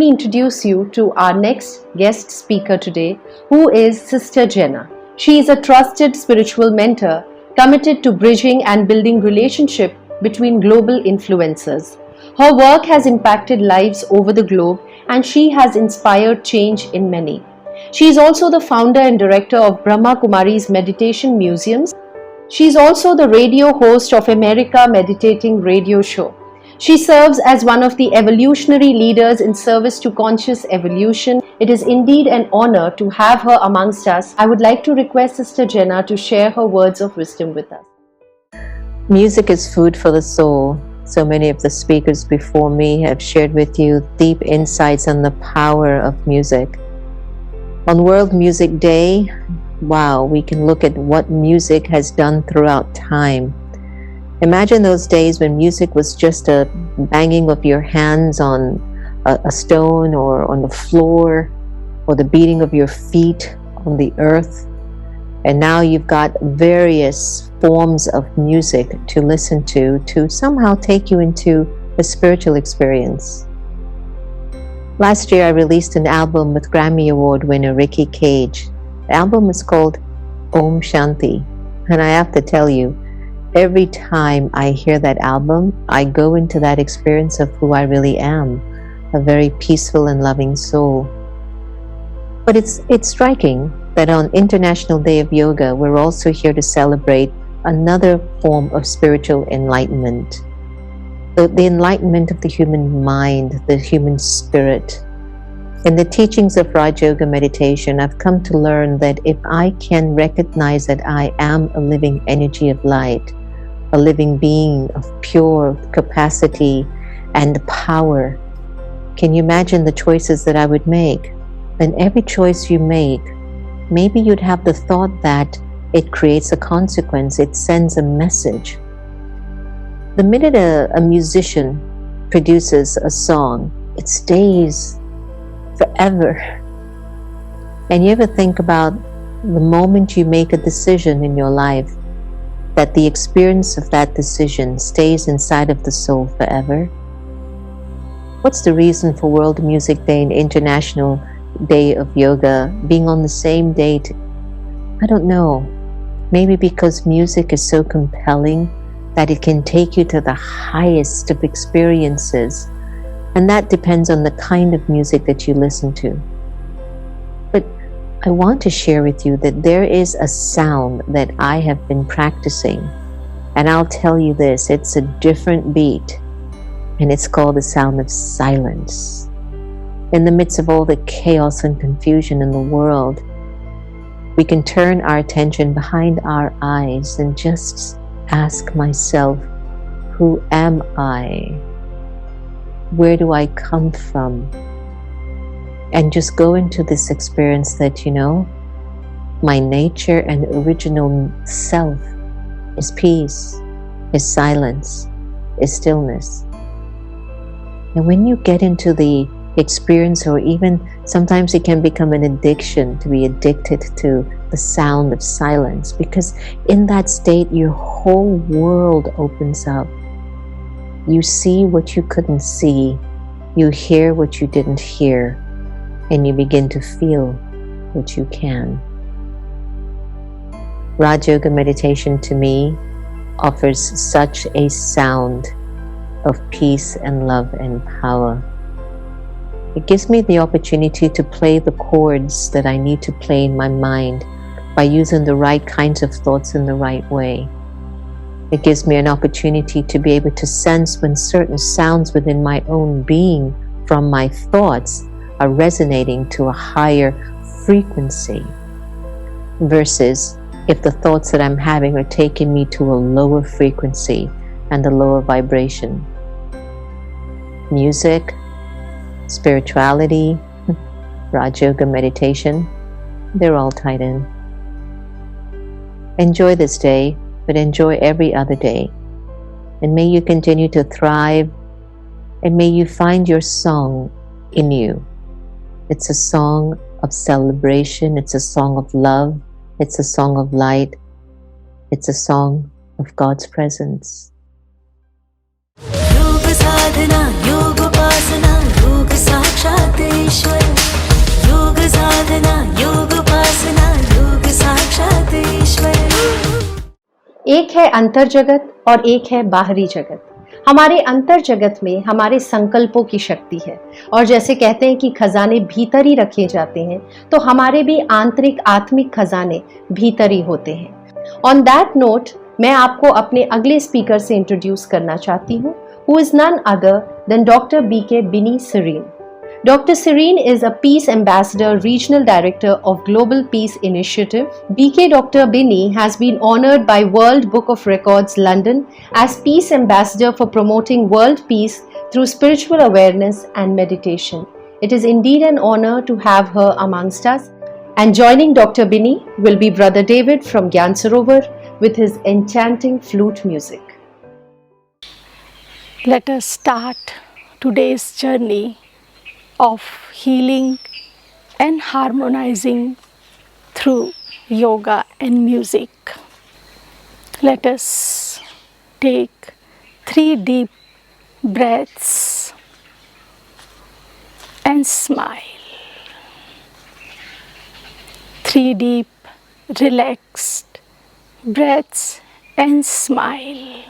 me introduce you to our next guest speaker today, who is Sister Jenna. She is a trusted spiritual mentor committed to bridging and building relationship between global influencers. Her work has impacted lives over the globe and she has inspired change in many. She is also the founder and director of Brahma Kumaris Meditation Museums. She is also the radio host of America Meditating Radio Show. She serves as one of the evolutionary leaders in service to conscious evolution. It is indeed an honor to have her amongst us. I would like to request Sister Jenna to share her words of wisdom with us. Music is food for the soul. So many of the speakers before me have shared with you deep insights on the power of music. On World Music Day, wow, we can look at what music has done throughout time. Imagine those days when music was just a banging of your hands on a stone or on the floor, or the beating of your feet on the earth. And now you've got various forms of music to listen to somehow take you into a spiritual experience. Last year I released an album with Grammy Award winner Ricky Cage. The album is called Om Shanti. And I have to tell you, every time I hear that album, I go into that experience of who I really am, a very peaceful and loving soul. But it's striking that on International Day of Yoga, we're also here to celebrate another form of spiritual enlightenment. The enlightenment of the human mind, the human spirit. In the teachings of Rajyoga Meditation, I've come to learn that if I can recognize that I am a living energy of light, a living being of pure capacity and power, can you imagine the choices that I would make? And every choice you make, maybe you'd have the thought that it creates a consequence, it sends a message. The minute a musician produces a song, it stays forever. And you ever think about the moment you make a decision in your life, that the experience of that decision stays inside of the soul forever? What's the reason for World Music Day and International Day of Yoga being on the same date? I don't know. Maybe because music is so compelling that it can take you to the highest of experiences. And that depends on the kind of music that you listen to. But I want to share with you that there is a sound that I have been practicing. And I'll tell you this, it's a different beat. And it's called the sound of silence. In the midst of all the chaos and confusion in the world, we can turn our attention behind our eyes and just ask myself, who am I? Where do I come from? And just go into this experience that, my nature and original self is peace, is silence, is stillness. And when you get into the experience, or even sometimes it can become an addiction to be addicted to the sound of silence, because in that state your whole world opens up. You see what you couldn't see, you hear what you didn't hear, and you begin to feel what you can. Rajyoga Meditation to me offers such a sound of peace and love and power. It gives me the opportunity to play the chords that I need to play in my mind by using the right kinds of thoughts in the right way. It gives me an opportunity to be able to sense when certain sounds within my own being from my thoughts are resonating to a higher frequency, versus if the thoughts that I'm having are taking me to a lower frequency and a lower vibration. Music, spirituality, Rajyoga meditation, they're all tied in. Enjoy this day, but enjoy every other day. And may you continue to thrive, and may you find your song in you. It's a song of celebration, it's a song of love, it's a song of light, it's a song of God's presence. Yoga साधना योगोपासना योग साक्षात ईश्वर योग साधना योगोपासना योग साक्षात ईश्वर एक है अंतर जगत और एक है बाहरी जगत। हमारे अंतर जगत में हमारे संकल्पों की शक्ति है और जैसे कहते हैं कि खजाने भीतर ही रखे जाते हैं, तो हमारे भी आंतरिक आत्मिक खजाने भीतर ही होते हैं। ऑन दैट नोट मैं आपको अपने अगले स्पीकर से इंट्रोड्यूस करना चाहती हूँ, who is none other than doctor BK Bini Serene. Dr. Serene is a Peace Ambassador, Regional Director of Global Peace Initiative. BK Dr. Bini has been honored by World Book of Records London as Peace Ambassador for promoting world peace through spiritual awareness and meditation. It is indeed an honor to have her amongst us. And joining Dr. Bini will be Brother David from Gyan Sarovar with his enchanting flute music. Let us start today's journey of healing and harmonizing through yoga and music. Let us take 3 deep breaths and smile. 3 deep, relaxed breaths and smile.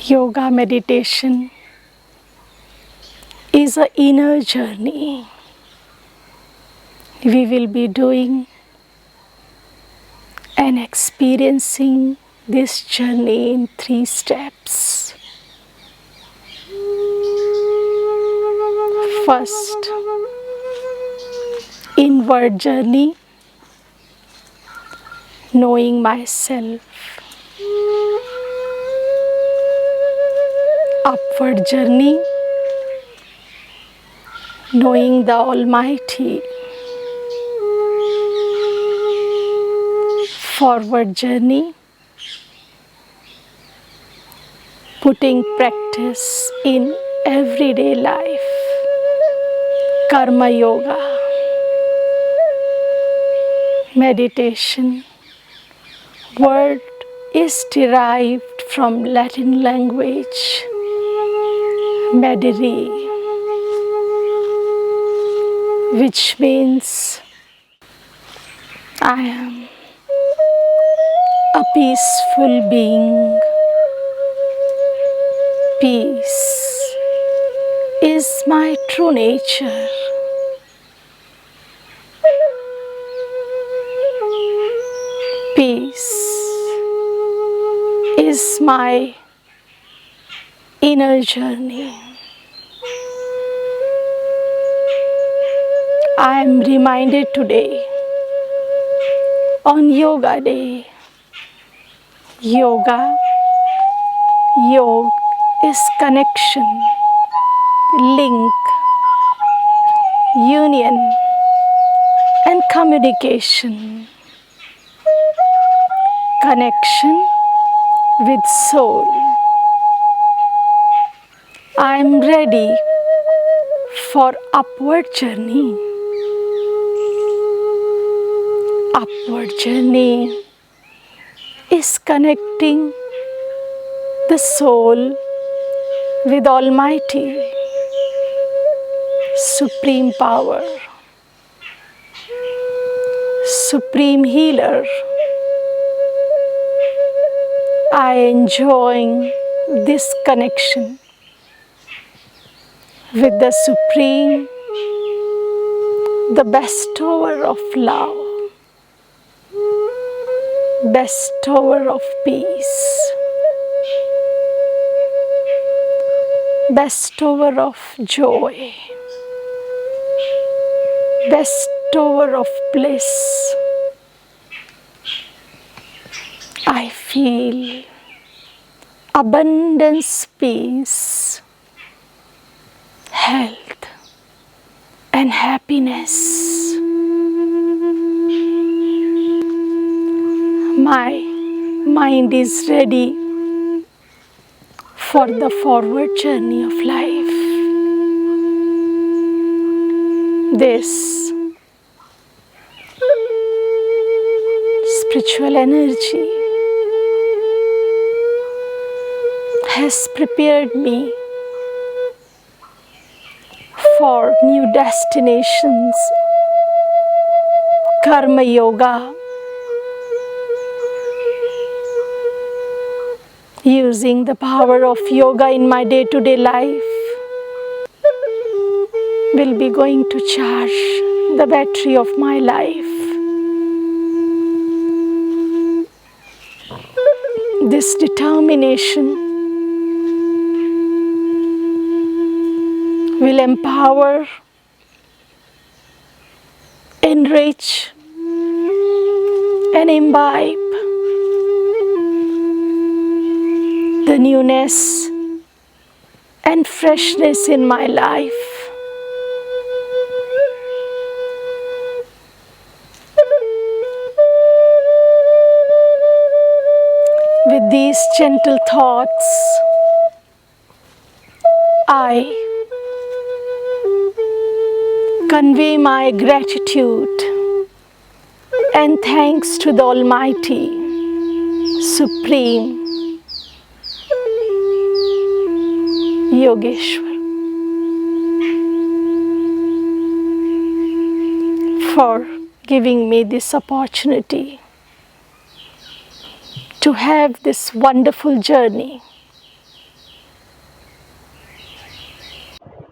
Yoga meditation is an inner journey. We will be doing and experiencing this journey in 3 steps. First, inward journey, knowing myself. Upward journey, knowing the Almighty. Forward journey, putting practice in everyday life. Karma yoga, meditation. Word is derived from Latin language, medere, which means I am a peaceful being. Peace is my true nature. Peace is my inner journey. I am reminded today on Yoga Day. Yoga, Yog is connection, link, union and communication. Connection with soul. I am ready for upward journey. Upward journey is connecting the soul with Almighty, Supreme Power, Supreme Healer. I enjoying this connection with the Supreme, the bestower of love, bestower of peace, bestower of joy, bestower of bliss. I feel abundance, peace, health and happiness. My mind is ready for the forward journey of life. This spiritual energy has prepared me for new destinations. Karma Yoga, using the power of yoga in my day-to-day life, will be going to charge the battery of my life. This determination will empower, enrich, and imbibe the newness and freshness in my life. With these gentle thoughts, I convey my gratitude and thanks to the Almighty, Supreme Yogeshwar, for giving me this opportunity to have this wonderful journey.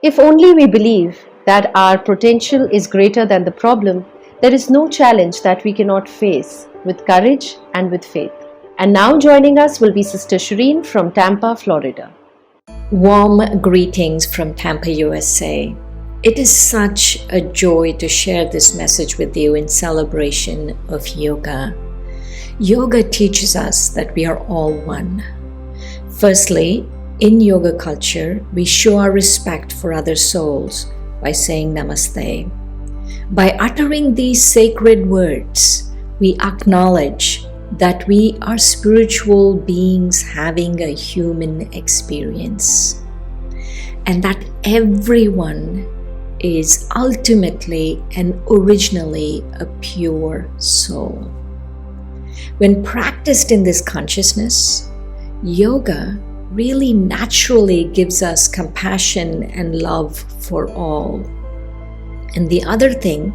If only we believe that our potential is greater than the problem, there is no challenge that we cannot face with courage and with faith. And now joining us will be Sister Shireen from Tampa, Florida. Warm greetings from Tampa, USA. It is such a joy to share this message with you in celebration of yoga. Yoga teaches us that we are all one. Firstly, in yoga culture, we show our respect for other souls by saying namaste. By uttering these sacred words, we acknowledge that we are spiritual beings having a human experience, and that everyone is ultimately and originally a pure soul. When practiced in this consciousness, yoga really naturally gives us compassion and love for all. And the other thing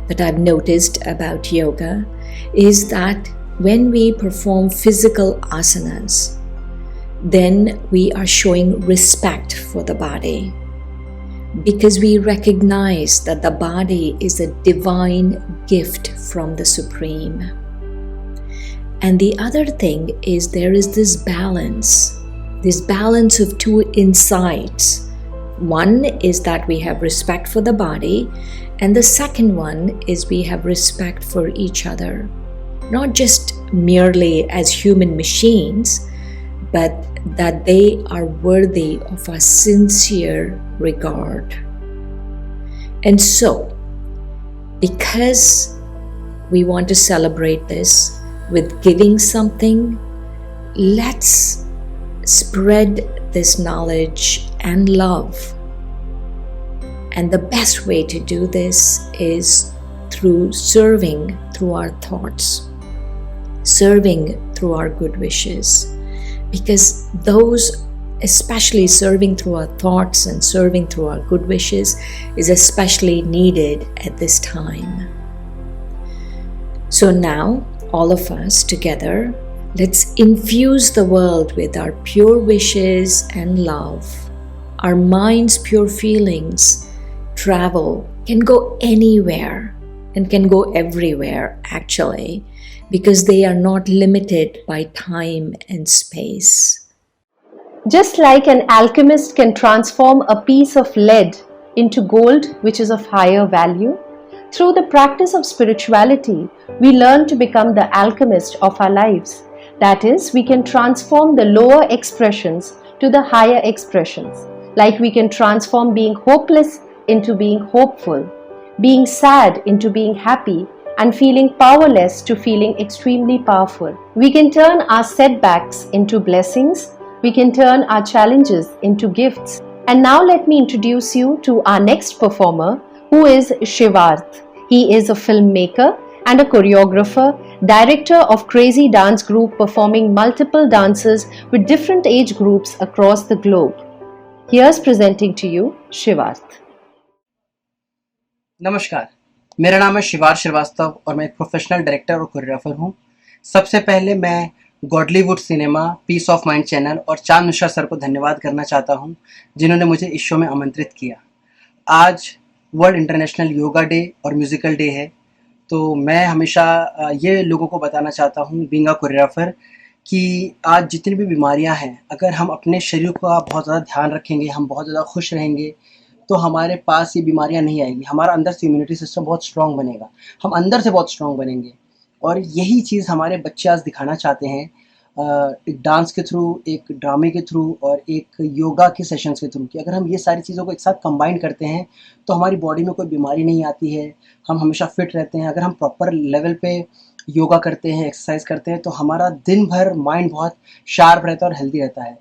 that I've noticed about yoga is that when we perform physical asanas, then we are showing respect for the body, because we recognize that the body is a divine gift from the Supreme. And the other thing is there is this balance of two insights. One is that we have respect for the body, and the second one is we have respect for each other. Not just merely as human machines, but that they are worthy of our sincere regard. And so, because we want to celebrate this with giving something, let's spread this knowledge and love. And the best way to do this is through serving through our thoughts, serving through our good wishes, because those, especially serving through our thoughts and serving through our good wishes, is especially needed at this time. So now, all of us together, let's infuse the world with our pure wishes and love. Our mind's pure feelings can go anywhere and can go everywhere actually, because they are not limited by time and space. Just like an alchemist can transform a piece of lead into gold, which is of higher value, through the practice of spirituality, we learn to become the alchemist of our lives. That is, we can transform the lower expressions to the higher expressions. Like we can transform being hopeless into being hopeful, being sad into being happy, and feeling powerless to feeling extremely powerful. We can turn our setbacks into blessings. We can turn our challenges into gifts. And now let me introduce you to our next performer, who is Shivarth. He is a filmmaker and a choreographer Director of Crazy Dance Group performing multiple dances with different age groups across the globe. Here's presenting to you Shivarth. नमस्कार, मेरा नाम है शिवार्थ श्रीवास्तव और मैं एक professional director और choreographer हूँ। सबसे पहले मैं Godlywood cinema, peace of mind channel और चांद मिश्रा सर को धन्यवाद करना चाहता हूँ जिन्होंने मुझे इस शो में आमंत्रित किया। आज वर्ल्ड इंटरनेशनल योगा डे और म्यूज़िकल डे है, तो मैं हमेशा ये लोगों को बताना चाहता हूँ बीइंग अ कोरियोग्राफर कि आज जितनी भी बीमारियाँ हैं, अगर हम अपने शरीर का बहुत ज़्यादा ध्यान रखेंगे, हम बहुत ज़्यादा खुश रहेंगे तो हमारे पास ये बीमारियां नहीं आएंगी। हमारा अंदर से इम्यूनिटी सिस्टम बहुत स्ट्रांग बनेगा, हम अंदर से बहुत स्ट्रांग बनेंगे। और यही चीज़ हमारे बच्चे आज दिखाना चाहते हैं एक डांस के थ्रू, एक ड्रामे के थ्रू और एक योगा के सेशंस के थ्रू कि अगर हम ये सारी चीज़ों को एक साथ कंबाइन करते हैं तो हमारी बॉडी में कोई बीमारी नहीं आती है, हम हमेशा फिट रहते हैं। अगर हम प्रॉपर लेवल पे योगा करते हैं, एक्सरसाइज करते हैं तो हमारा दिन भर माइंड बहुत शार्प रहता है और हेल्दी रहता है।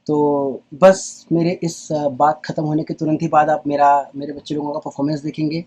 तो बस मेरे इस बात ख़त्म होने के तुरंत ही बाद आप मेरे बच्चे लोगों का परफॉर्मेंस देखेंगे।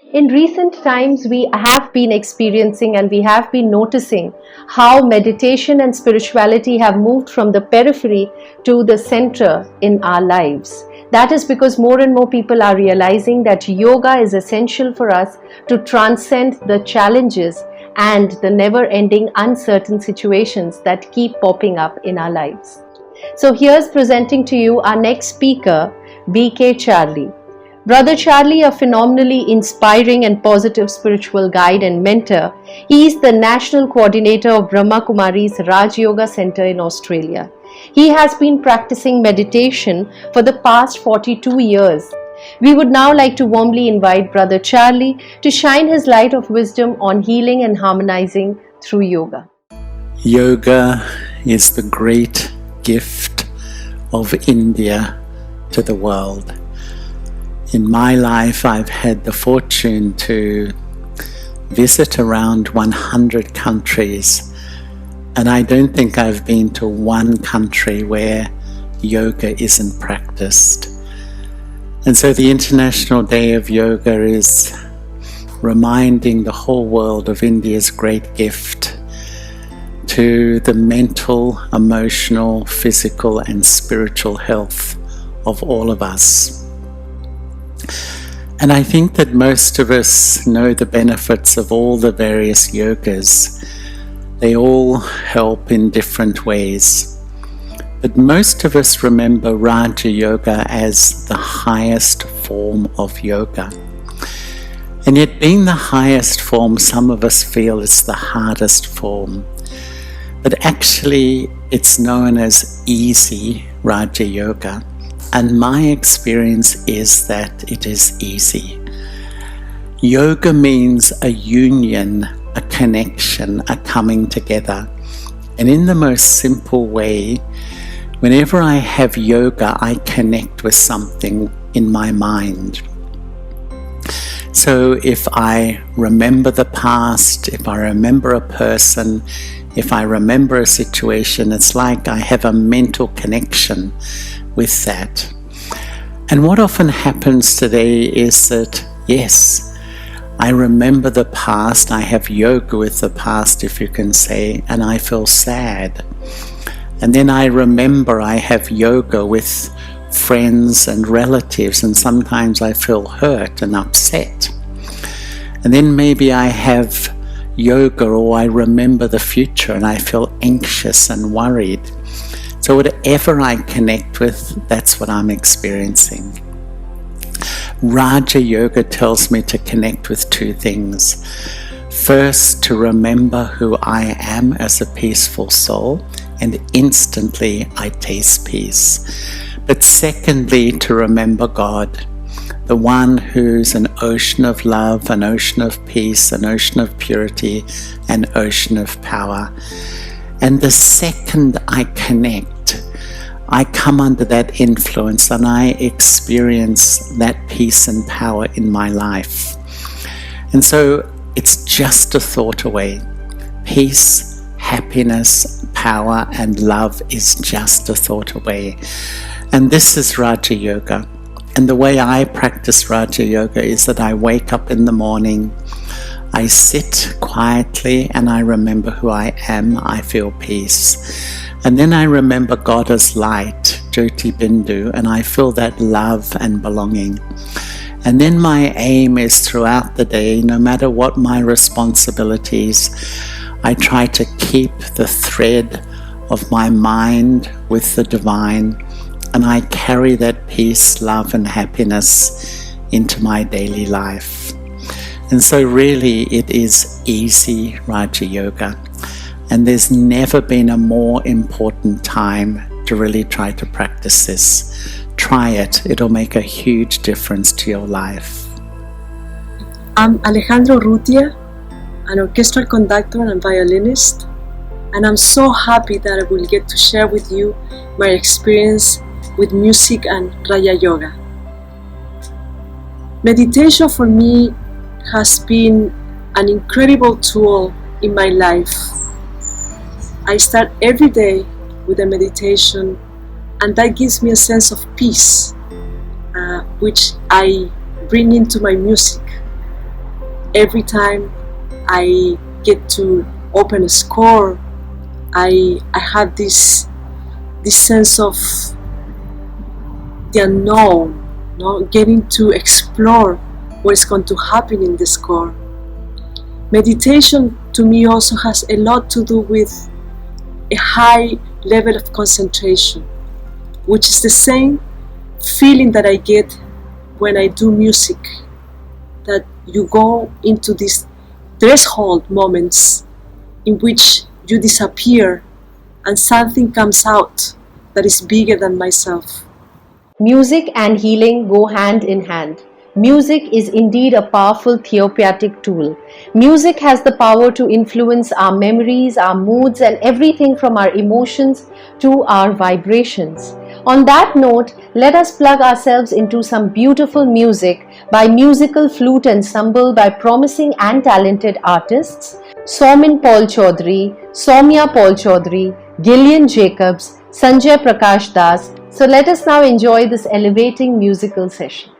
In recent times, we have been experiencing and we have been noticing how meditation and spirituality have moved from the periphery to the center in our lives. That is because more and more people are realizing that yoga is essential for us to transcend the challenges and the never-ending uncertain situations that keep popping up in our lives. So here's presenting to you our next speaker, BK Charlie. Brother Charlie, a phenomenally inspiring and positive spiritual guide and mentor, he is the national coordinator of Brahma Kumaris Rajyoga Center in Australia. He has been practicing meditation for the past 42 years We would now like to warmly invite Brother Charlie to shine his light of wisdom on healing and harmonizing through yoga. Yoga is the great gift of India to the world. In my life, I've had the fortune to visit around 100 countries, and I don't think I've been to one country where yoga isn't practiced. And so the International Day of Yoga is reminding the whole world of India's great gift to the mental, emotional, physical, and spiritual health of all of us. And I think that most of us know the benefits of all the various yogas. They all help in different ways. But most of us remember Raja Yoga as the highest form of yoga. And yet, being the highest form, some of us feel it's the hardest form. But actually, it's known as easy Raja Yoga. And my experience is that it is easy. Yoga means a union, a connection, a coming together. And in the most simple way, whenever I have yoga, I connect with something in my mind. So if I remember the past, if I remember a person, if I remember a situation, it's like I have a mental connection with that. And what often happens today is that, yes, I remember the past, I have yoga with the past, if you can say, and I feel sad. And then I remember I have yoga with friends and relatives, and sometimes I feel hurt and upset. And then maybe I have yoga, or I remember the future and I feel anxious and worried. So whatever I connect with, that's what I'm experiencing. Raja Yoga tells me to connect with two things. First, to remember who I am as a peaceful soul, and instantly I taste peace. But secondly, to remember God, the one who's an ocean of love, an ocean of peace, an ocean of purity, an ocean of power. And the second I connect, I come under that influence and I experience that peace and power in my life. And so it's just a thought away. Peace, happiness, power, and love is just a thought away. And this is Raja Yoga. And the way I practice Raja Yoga is that I wake up in the morning, I sit quietly and I remember who I am, I feel peace. And then I remember God as light, Jyoti Bindu, and I feel that love and belonging. And then my aim is throughout the day, no matter what my responsibilities, I try to keep the thread of my mind with the divine, and I carry that peace, love, and happiness into my daily life. And so really it is easy Raja Yoga. And there's never been a more important time to really try to practice this. Try it. It'll make a huge difference to your life. I'm Alejandro Rutia, an orchestral conductor and violinist, and I'm so happy that I will get to share with you my experience with music and Raja Yoga. Meditation for me has been an incredible tool in my life. I start every day with a meditation, and that gives me a sense of peace, which I bring into my music. Every time I get to open a score, I have this sense of the unknown, getting to explore what is going to happen in the score. Meditation to me also has a lot to do with a high level of concentration, which is the same feeling that I get when I do music, that you go into these threshold moments in which you disappear and something comes out that is bigger than myself. Music and healing go hand in hand. Music is indeed a powerful therapeutic tool. Music has the power to influence our memories, our moods, and everything from our emotions to our vibrations. On that note, let us plug ourselves into some beautiful music by Musical Flute Ensemble by promising and talented artists Somin Paul Chaudhary, Soumya Paul Chaudhary, Gillian Jacobs, Sanjay Prakash Das. So let us now enjoy this elevating musical session.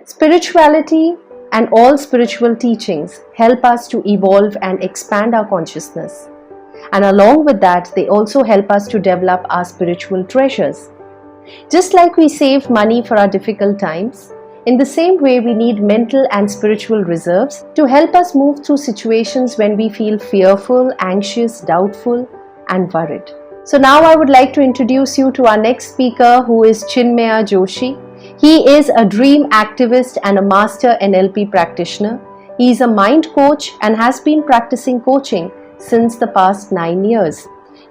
Spirituality and all spiritual teachings help us to evolve and expand our consciousness. And along with that, they also help us to develop our spiritual treasures. Just like we save money for our difficult times, in the same way we need mental and spiritual reserves to help us move through situations when we feel fearful, anxious, doubtful, and worried. So now I would like to introduce you to our next speaker, who is Chinmaya Joshi. He is a dream activist and a master NLP practitioner. He is a mind coach and has been practicing coaching since the past 9 years.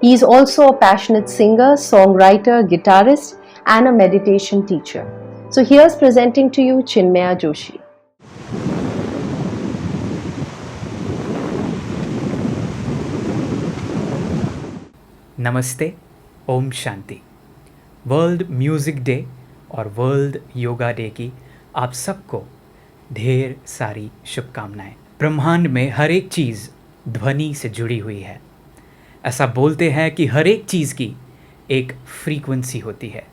He is also a passionate singer, songwriter, guitarist, and a meditation teacher. So here's presenting to you Chinmaya Joshi. नमस्ते, Om Shanti. World music day और world yoga day की आप सबको ढेर सारी शुभकामनाएं। ब्रह्मांड में हर एक चीज़ ध्वनि से जुड़ी हुई है। ऐसा बोलते हैं कि हर एक चीज़ की एक फ्रीक्वेंसी होती है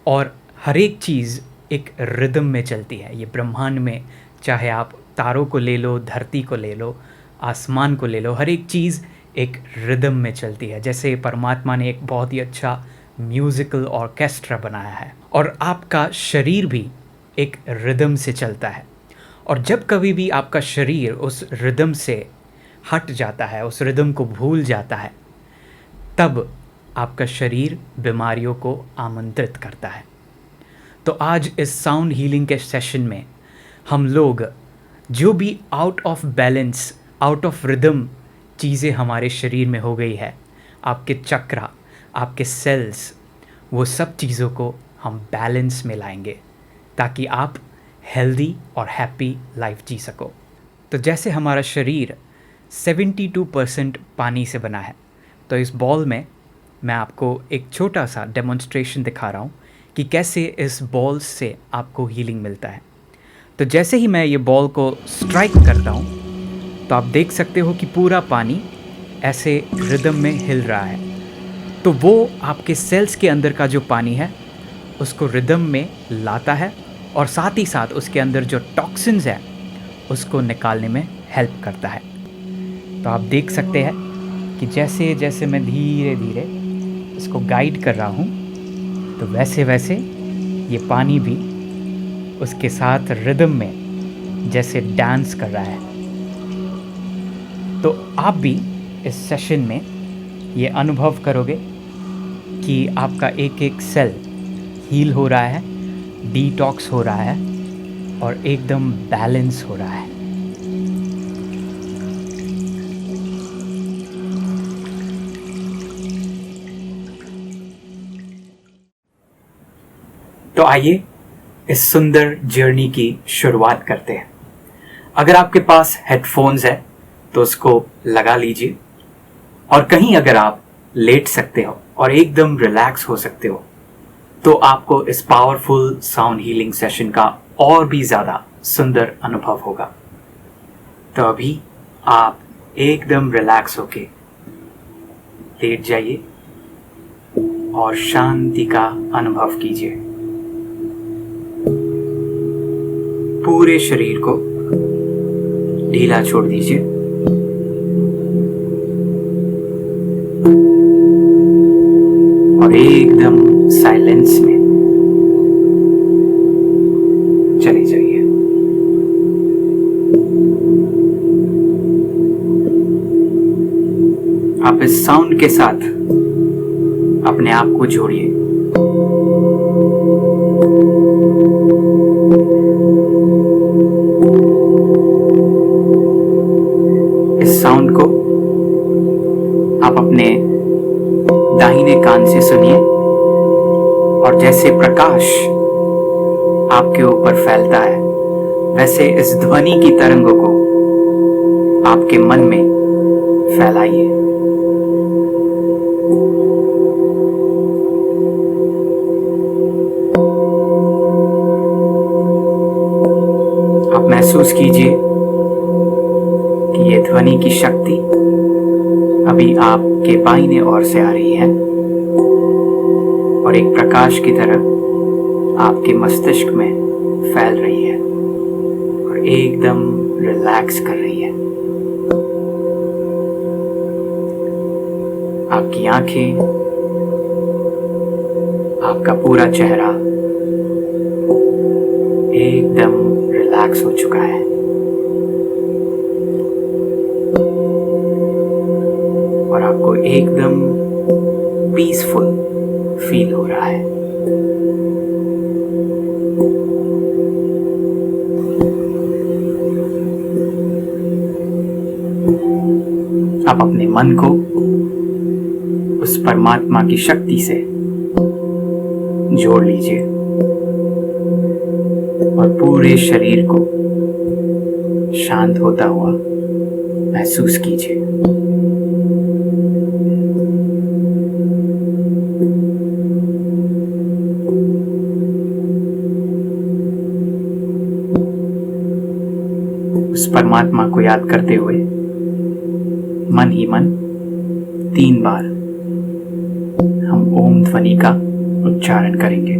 और हर एक चीज़ एक रिदम में चलती है। ये ब्रह्मांड में चाहे आप तारों को ले लो, धरती को ले लो, आसमान को ले लो, हर एक चीज़ एक रिदम में चलती है। जैसे परमात्मा ने एक बहुत ही अच्छा म्यूज़िकल ऑर्केस्ट्रा बनाया है और आपका शरीर भी एक रिदम से चलता है। और जब कभी भी आपका शरीर उस रिदम से हट जाता है, उस रिदम को भूल जाता है, तब आपका शरीर बीमारियों को आमंत्रित करता है। तो आज इस साउंड हीलिंग के सेशन में हम लोग जो भी out of balance, out of rhythm चीज़ें हमारे शरीर में हो गई है, आपके चक्रा, आपके सेल्स, वो सब चीज़ों को हम बैलेंस में लाएंगे ताकि आप हेल्दी और हैप्पी लाइफ जी सको। तो जैसे हमारा शरीर 72% पानी से बना है, तो इस बॉल में मैं आपको एक छोटा सा डेमोन्स्ट्रेशन दिखा रहा हूँ कि कैसे इस बॉल से आपको हीलिंग मिलता है। तो जैसे ही मैं ये बॉल को स्ट्राइक करता हूँ तो आप देख सकते हो कि पूरा पानी ऐसे रिदम में हिल रहा है। तो वो आपके सेल्स के अंदर का जो पानी है उसको रिदम में लाता है और साथ ही साथ उसके अंदर जो टॉक्सिन्स है उसको निकालने में हेल्प करता है। तो आप देख सकते हैं कि जैसे जैसे मैं धीरे धीरे इसको गाइड कर रहा हूँ तो वैसे वैसे ये पानी भी उसके साथ रिदम में जैसे डांस कर रहा है। तो आप भी इस सेशन में ये अनुभव करोगे कि आपका एक एक सेल हील हो रहा है, डिटॉक्स हो रहा है और एकदम बैलेंस हो रहा है। तो आइए इस सुंदर जर्नी की शुरुआत करते हैं। अगर आपके पास हेडफोन्स है तो उसको लगा लीजिए और कहीं अगर आप लेट सकते हो और एकदम रिलैक्स हो सकते हो तो आपको इस पावरफुल साउंड हीलिंग सेशन का और भी ज़्यादा सुंदर अनुभव होगा। तो अभी आप एकदम रिलैक्स होके लेट जाइए और शांति का अनुभव कीजिए। पूरे शरीर को ढीला छोड़ दीजिए और एकदम साइलेंस में चले जाइए। आप इस साउंड के साथ अपने आप को जोड़िए। इस साउंड को आप अपने दाहिने कान से सुनिए और जैसे प्रकाश आपके ऊपर फैलता है वैसे इस ध्वनि की तरंगों को आपके मन में फैलाइए। आप महसूस कीजिए कि ये ध्वनि की शक्ति अभी आपके बाईं ओर से आ रही है और एक प्रकाश की तरह आपके मस्तिष्क में फैल रही है और एकदम रिलैक्स कर रही है। आपकी आंखें, आपका पूरा चेहरा एकदम रिलैक्स हो चुका है। और आपको एकदम पीसफुल फील हो रहा है। आप अपने मन को उस परमात्मा की शक्ति से जोड़ लीजिए और पूरे शरीर को शांत होता हुआ महसूस कीजिए। उस परमात्मा को याद करते हुए मन ही मन 3 बार हम ओम ध्वनि का उच्चारण करेंगे।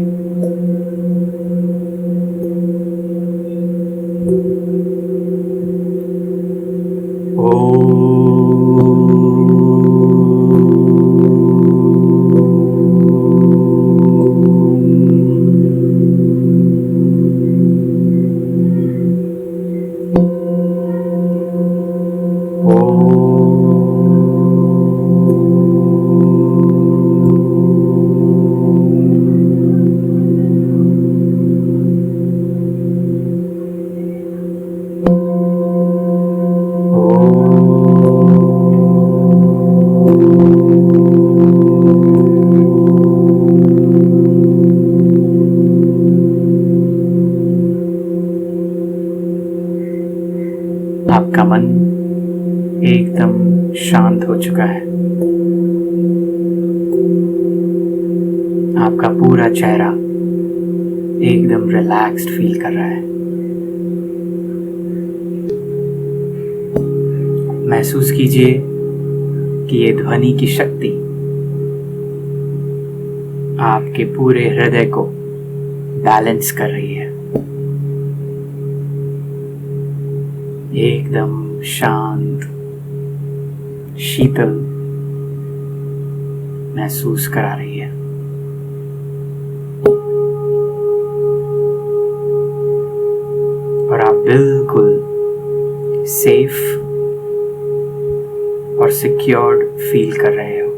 आपका मन एकदम शांत हो चुका है। आपका पूरा चेहरा एकदम रिलैक्स्ड फील कर रहा है। महसूस कीजिए कि ये ध्वनि की शक्ति आपके पूरे हृदय को बैलेंस कर रही है। एकदम शांत, शीतल महसूस करा रही है। और आप बिल्कुल सेफ और सिक्योर्ड फील कर रहे हो।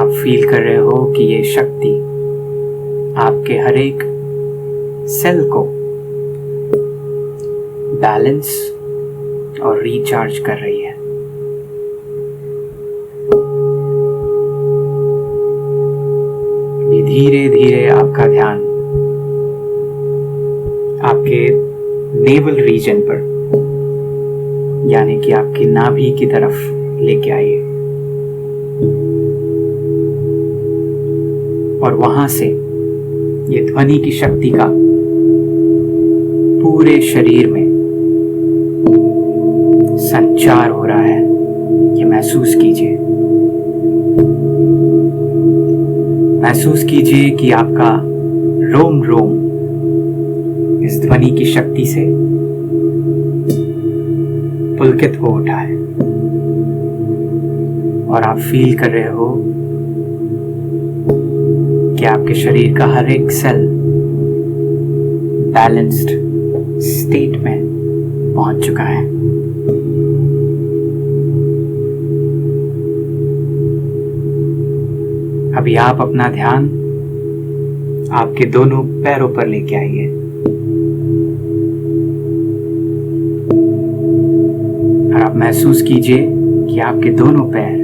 आप फील कर रहे हो कि ये शक्ति आपके हर एक सेल को बैलेंस और रिचार्ज कर रही है। धीरे धीरे आपका ध्यान आपके नेवल रीजन पर यानी कि आपकी नाभि की तरफ लेके आइए और वहां से ये ध्वनि की शक्ति का पूरे शरीर में संचार हो रहा है। ये महसूस कीजिए। महसूस कीजिए कि आपका रोम रोम इस ध्वनि की शक्ति से पुलकित हो उठा है और आप फील कर रहे हो कि आपके शरीर का हर एक सेल बैलेंस्ड स्टेट में पहुंच चुका है। अभी आप अपना ध्यान आपके दोनों पैरों पर लेके आइए और आप महसूस कीजिए कि आपके दोनों पैर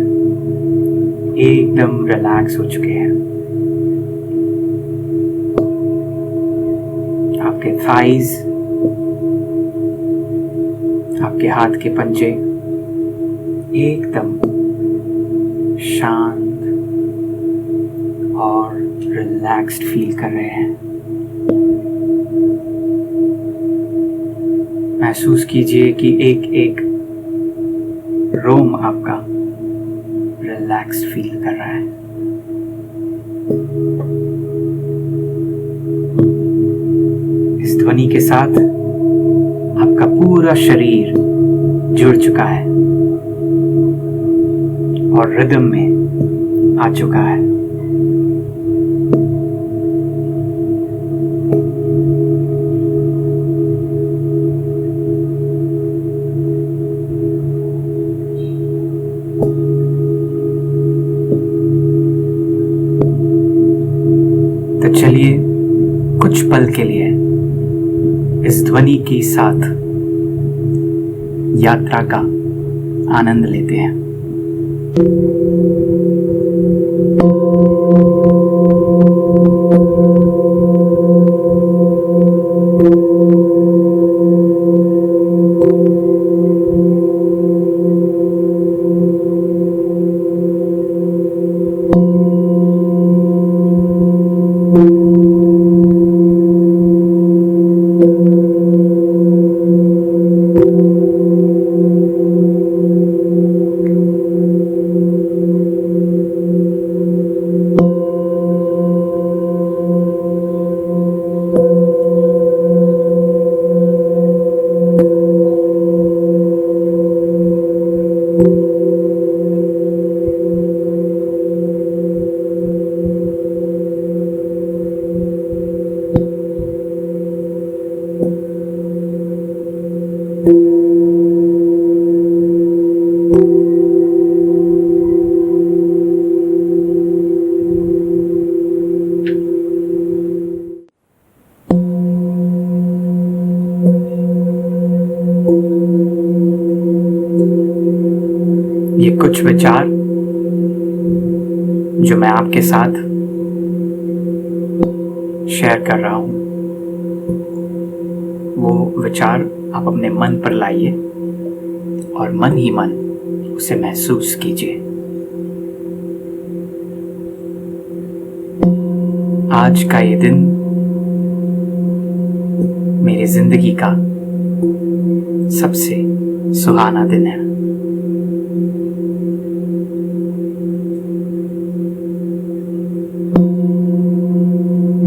एकदम रिलैक्स हो चुके हैं। आपके थाइज, आपके हाथ के पंजे एकदम शांत और रिलैक्स्ड फील कर रहे हैं। महसूस कीजिए कि एक एक रोम आपका रिलैक्स्ड फील कर रहा है। इस ध्वनि के साथ आपका पूरा शरीर जुड़ चुका है और रिदम में आ चुका है। तो चलिए कुछ पल के लिए इस ध्वनि के साथ यात्रा का आनंद लेते हैं। ये कुछ विचार जो मैं आपके साथ शेयर कर रहा हूं, वो विचार आप अपने मन पर लाइए और मन ही मन उसे महसूस कीजिए। आज का ये दिन मेरी जिंदगी का सबसे सुहाना दिन है।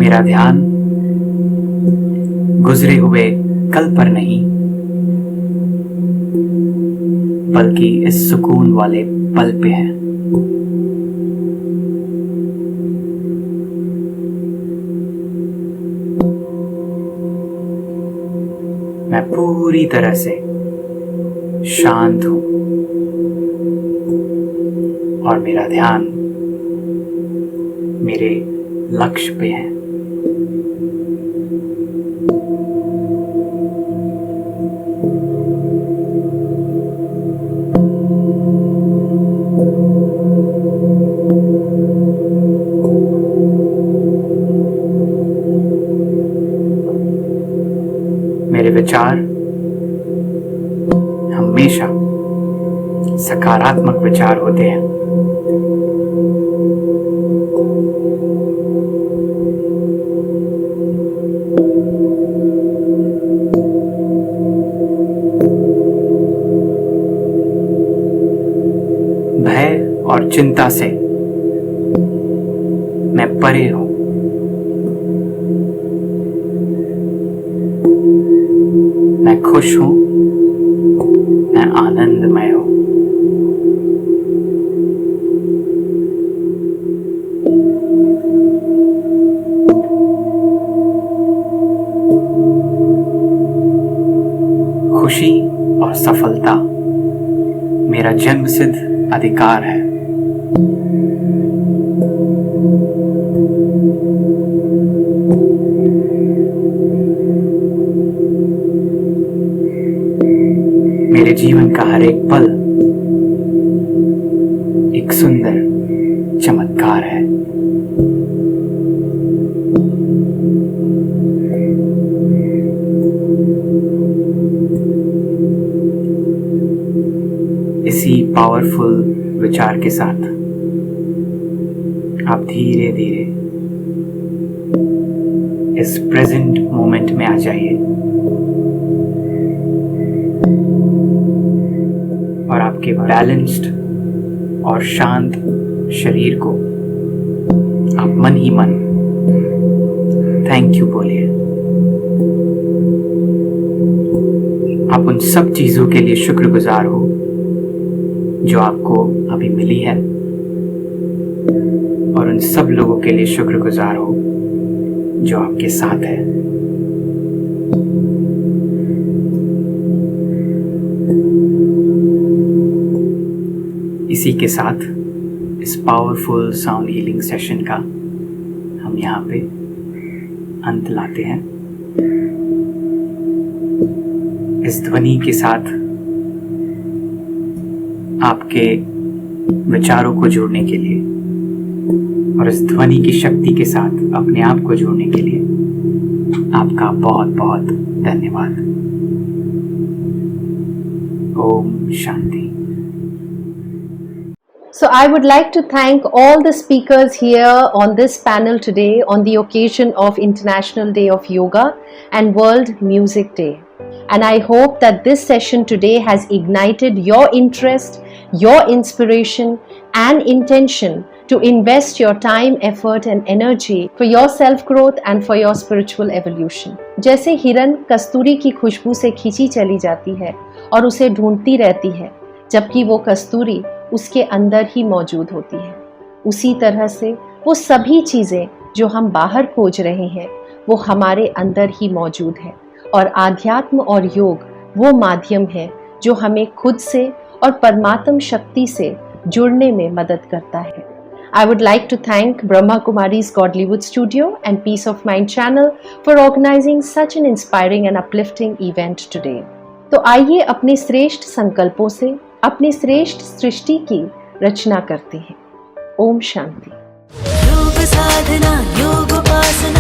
मेरा ध्यान गुजरे हुए कल पर नहीं, बल्कि इस सुकून वाले पल पे है। मैं पूरी तरह से शांत हूं और मेरा ध्यान मेरे लक्ष्य पे है। मेरे विचार हमेशा सकारात्मक विचार होते हैं। भय और चिंता से मैं परे हूं। मैं खुश हूं, मैं आनंदमय हूं। खुशी और सफलता मेरा जन्मसिद्ध अधिकार है। मेरे जीवन का हर एक पल एक सुंदर चमत्कार है। इसी पावरफुल विचार के साथ आप धीरे धीरे इस प्रेजेंट मोमेंट में आ जाइए और आपके बैलेंस्ड और शांत शरीर को आप मन ही मन थैंक यू बोलिए। आप उन सब चीजों के लिए शुक्रगुजार हो जो आपको अभी मिली है और उन सब लोगों के लिए शुक्रगुजार हो जो आपके साथ है। इसी के साथ इस पावरफुल साउंड हीलिंग सेशन का हम यहाँ पे अंत लाते हैं। इस ध्वनि के साथ आपके विचारों को जोड़ने के लिए और इस ध्वनि की शक्ति के साथ अपने आप को जोड़ने के लिए आपका बहुत बहुत धन्यवाद। Om Shanti. So I would like to thank all the speakers here on this panel today on the occasion of International Day of Yoga and World Music Day. And I hope that this session today has ignited your interest, your inspiration and intention to invest your time, effort and energy for your self-growth and for your spiritual evolution. जैसे हिरन कस्तूरी की खुशबू से खींची चली जाती है और उसे ढूंढती रहती है, जबकि वो कस्तूरी उसके अंदर ही मौजूद होती है, उसी तरह से वो सभी चीज़ें जो हम बाहर खोज रहे हैं वो हमारे अंदर ही मौजूद है। और आध्यात्म और योग वो माध्यम है जो हमें खुद से और परमात्म शक्ति से जुड़ने में मदद करता है। I would like to thank Brahma Kumaris Godlywood Studio and Peace of Mind channel for organizing such an inspiring and uplifting event today. तो आइए अपने श्रेष्ठ संकल्पों से अपनी श्रेष्ठ सृष्टि की रचना करते हैं। ओम शांति। योग साधना योग उपासना